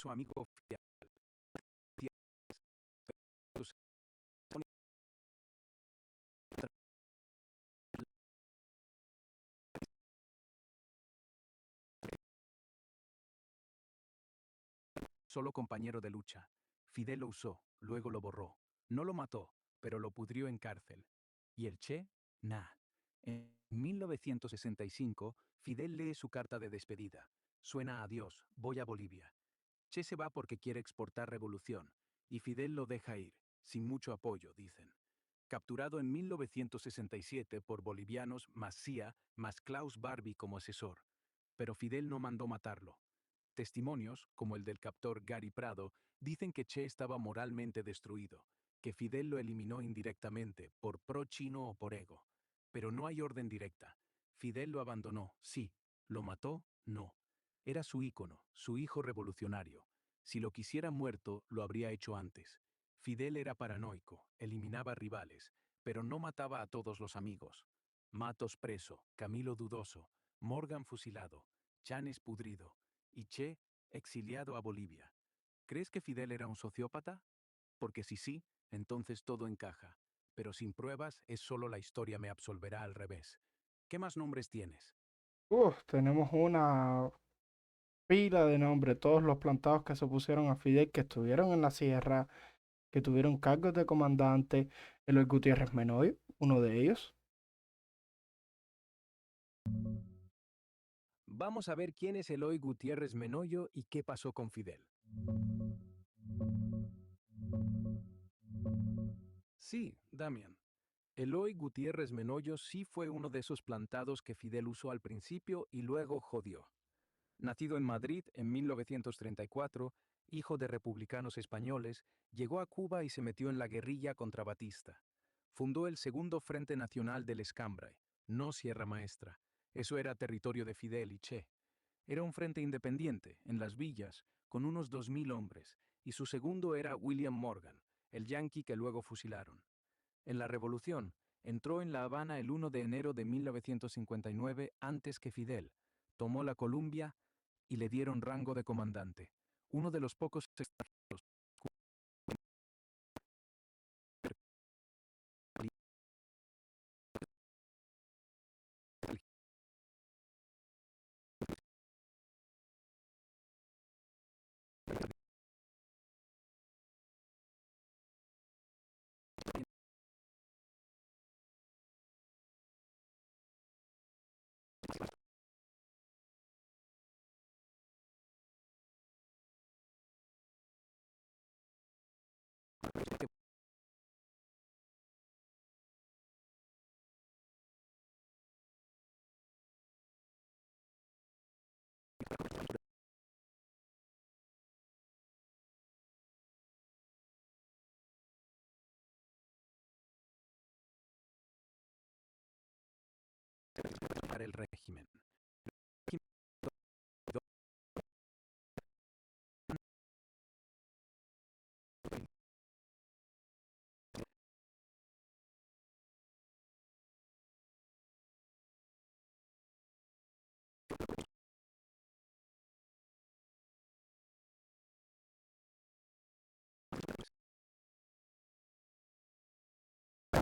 su amigo Fidel. Solo compañero de lucha. Fidel lo usó, luego lo borró. No lo mató, pero lo pudrió en cárcel. ¿Y el Che? Nah. En 1965, Fidel lee su carta de despedida. Suena a Dios, voy a Bolivia. Che se va porque quiere exportar revolución, y Fidel lo deja ir, sin mucho apoyo, dicen. Capturado en 1967 por bolivianos más CIA, más Klaus Barbie como asesor. Pero Fidel no mandó matarlo. Testimonios, como el del captor Gary Prado, dicen que Che estaba moralmente destruido, que Fidel lo eliminó indirectamente, por pro-chino o por ego. Pero no hay orden directa. Fidel lo abandonó, sí. ¿Lo mató? No. Era su ícono, su hijo revolucionario. Si lo quisiera muerto, lo habría hecho antes. Fidel era paranoico, eliminaba rivales, pero no mataba a todos los amigos. Matos preso, Camilo dudoso, Morgan fusilado, Chanes pudrido, y Che, exiliado a Bolivia. ¿Crees que Fidel era un sociópata? Porque si sí, entonces todo encaja. Pero sin pruebas es solo la historia me absolverá al revés. ¿Qué más nombres tienes? Tenemos una pila de nombres, todos los plantados que se pusieron a Fidel, que estuvieron en la sierra, que tuvieron cargos de comandante, Eloy Gutiérrez Menoyo, uno de ellos. Vamos a ver quién es Eloy Gutiérrez Menoyo y qué pasó con Fidel. Sí, Damian. Eloy Gutiérrez Menoyo sí fue uno de esos plantados que Fidel usó al principio y luego jodió. Nacido en Madrid en 1934, hijo de republicanos españoles, llegó a Cuba y se metió en la guerrilla contra Batista. Fundó el Segundo Frente Nacional del Escambray, no Sierra Maestra. Eso era territorio de Fidel y Che. Era un frente independiente, en las villas, con unos 2000 hombres, y su segundo era William Morgan, el yanqui que luego fusilaron. En la Revolución, entró en La Habana el 1 de enero de 1959 antes que Fidel, tomó la Columbia y le dieron rango de comandante, uno de los pocos extranjeros. Para el régimen.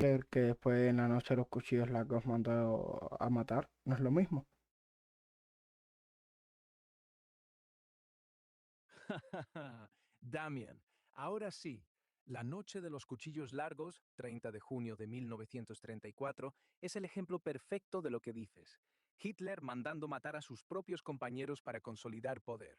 Hitler, que después en la noche los cuchillos largos mandó a matar, no es lo mismo. Damian, ahora sí, la noche de los cuchillos largos, 30 de junio de 1934, es el ejemplo perfecto de lo que dices. Hitler mandando matar a sus propios compañeros para consolidar poder.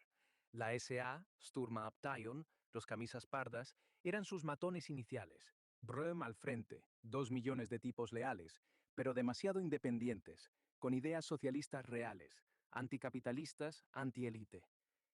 La SA, Sturmabteilung, los camisas pardas, eran sus matones iniciales. Bröhm al frente, 2 millones de tipos leales, pero demasiado independientes, con ideas socialistas reales, anticapitalistas, antiélite.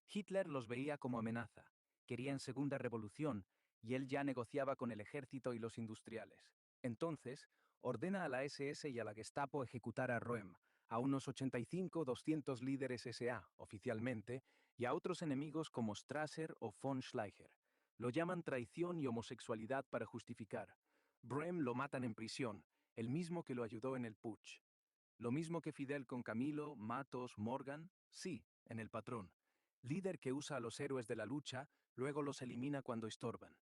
Hitler los veía como amenaza, querían segunda revolución, y él ya negociaba con el ejército y los industriales. Entonces, ordena a la SS y a la Gestapo ejecutar a Röhm, a unos 85-200 líderes SA, oficialmente, y a otros enemigos como Strasser o von Schleicher. Lo llaman traición y homosexualidad para justificar. Bröhm lo matan en prisión, el mismo que lo ayudó en el putsch. Lo mismo que Fidel con Camilo, Matos, Morgan, sí, en el patrón. Líder que usa a los héroes de la lucha, luego los elimina cuando estorban.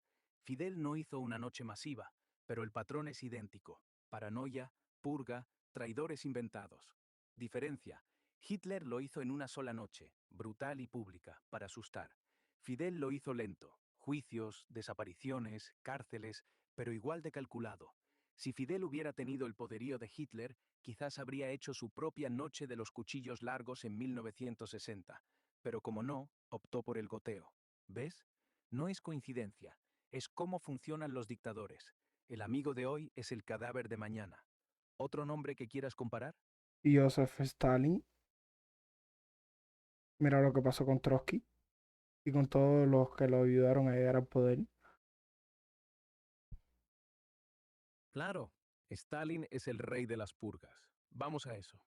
Fidel no hizo una noche masiva, pero el patrón es idéntico. Paranoia, purga, traidores inventados. Diferencia. Hitler lo hizo en una sola noche, brutal y pública, para asustar. Fidel lo hizo lento. Juicios, desapariciones, cárceles, pero igual de calculado. Si Fidel hubiera tenido el poderío de Hitler, quizás habría hecho su propia Noche de los Cuchillos Largos en 1960. Pero como no, optó por el goteo. ¿Ves? No es coincidencia, es cómo funcionan los dictadores. El amigo de hoy es el cadáver de mañana. ¿Otro nombre que quieras comparar? Y Joseph Stalin, mira lo que pasó con Trotsky y con todos los que lo ayudaron a llegar al poder. Claro, Stalin es el rey de las purgas. Vamos a eso.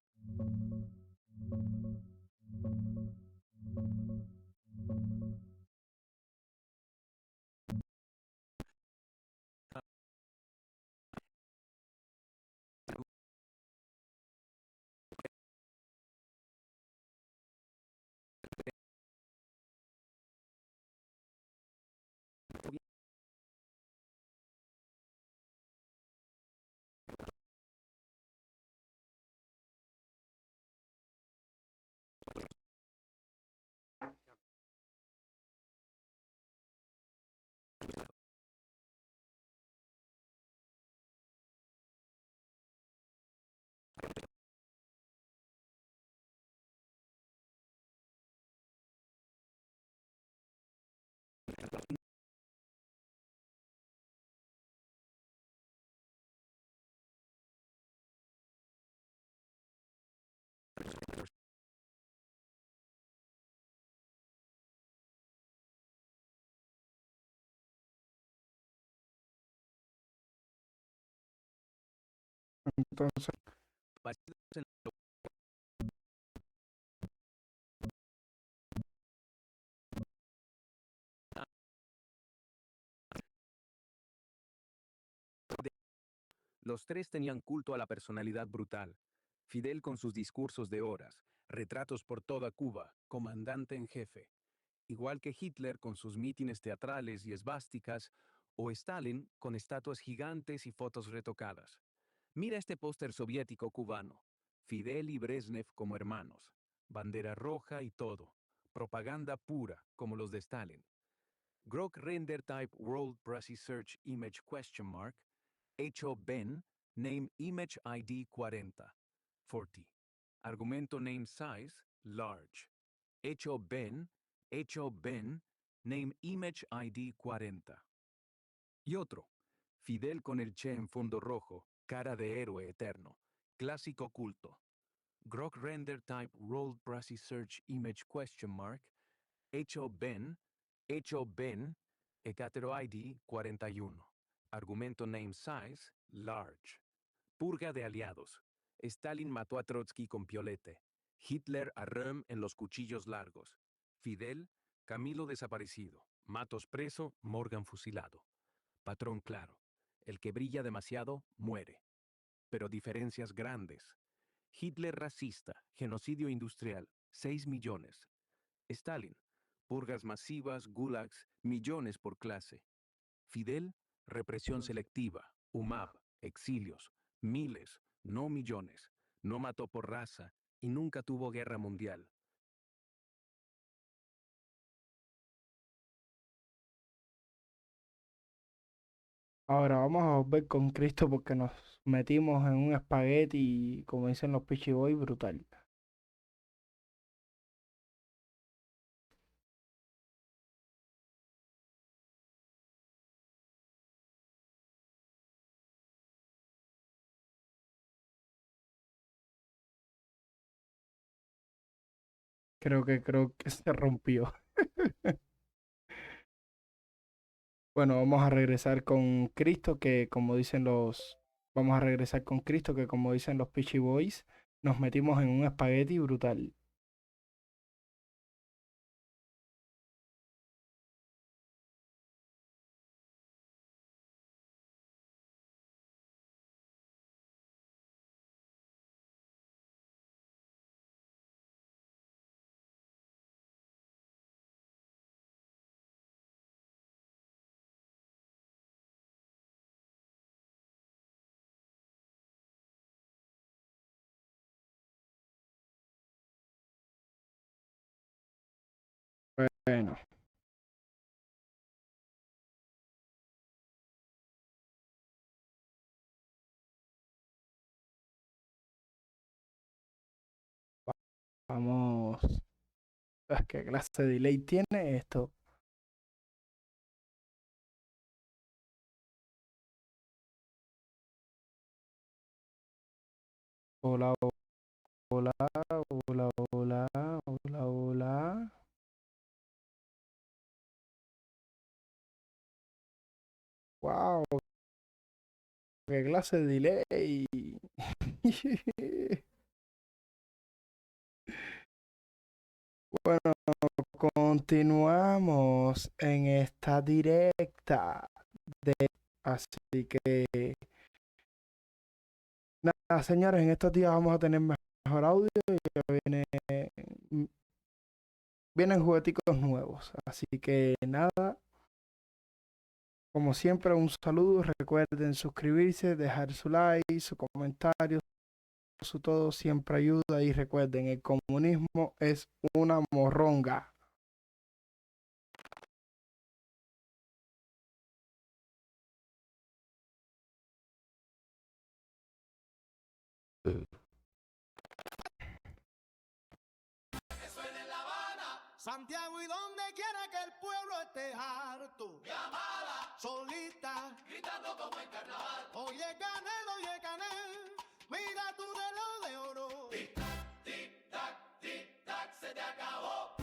Entonces, Parecidos en lo- Los tres tenían culto a la personalidad brutal. Fidel con sus discursos de horas, retratos por toda Cuba, comandante en jefe. Igual que Hitler con sus mítines teatrales y esvásticas, o Stalin con estatuas gigantes y fotos retocadas. Mira este póster soviético cubano. Fidel y Brezhnev como hermanos. Bandera roja y todo. Propaganda pura, como los de Stalin. Grok Render Type World Pressy Search Image question mark. Hecho Ben, Name Image ID 40. 40. Argumento Name Size, Large. Hecho Ben, Name Image ID 40. Y otro. Fidel con el Che en fondo rojo, cara de héroe eterno. Clásico culto. Grok Render Type World Pressy Search Image question mark. Hecho Ben, Hecatero ID 41. Argumento Name Size, Large. Purga de aliados. Stalin mató a Trotsky con piolete. Hitler a Röhm en los cuchillos largos. Fidel, Camilo desaparecido. Matos preso, Morgan fusilado. Patrón claro. El que brilla demasiado, muere. Pero diferencias grandes. Hitler racista, genocidio industrial, 6 millones. Stalin, purgas masivas, gulags, millones por clase. Fidel, represión selectiva, UMAB, exilios, miles, no millones. No mató por raza y nunca tuvo guerra mundial. ahora vamos a volver con Cristo porque nos metimos en un espagueti, como dicen los Peachy Boys, brutal. Creo que se rompió. Bueno, vamos a regresar con Cristo, que como dicen los, vamos a regresar con Cristo, que como dicen los Peachy Boys, nos metimos en un espagueti brutal. Bueno, vamos. ¿Qué clase de delay tiene esto? Hola, hola, hola, hola, hola, hola. Wow, qué clase de delay. Bueno, continuamos en esta directa. Así que nada, señores, en estos días vamos a tener mejor audio y ya vienen jugueticos nuevos. Así que nada, como siempre, un saludo. Recuerden suscribirse, dejar su like, su comentario, su todo siempre ayuda. Y recuerden, el comunismo es una morronga. Santiago y donde quiera que el pueblo esté harto. Llamada, solita, gritando como en carnaval. Oye Canel, mira tu reloj de oro. Tic tac, se te acabó.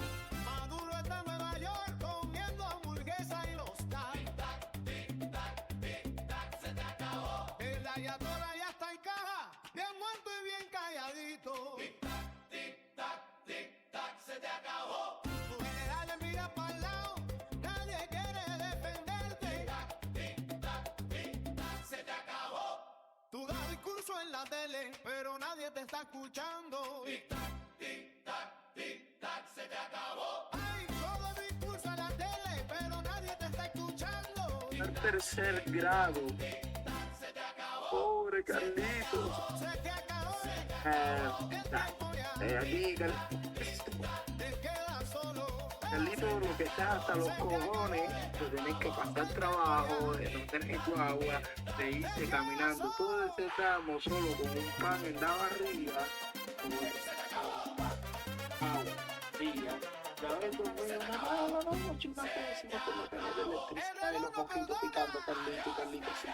Maduro está en Nueva York comiendo hamburguesa y los tacos. Tic tac, se te acabó. El ayatollah ya está en caja. tele, pero nadie te está escuchando. Tic-tac, se te acabó. Ay, todo el impulso a la tele, pero nadie te está escuchando. Al tercer grado. Se te acabó. Pobre Carlitos. Se te acabó. Aquí, Te quedas solo. Carlitos, lo que está hasta los cojones de tener que pasar trabajo, de no tener guagua, de irse caminando todo ese tramo solo con un pan en la barriga. Ya ves, no, chingate, si no puedo tener electricidad y los mojitos picando, Carlitos, sí.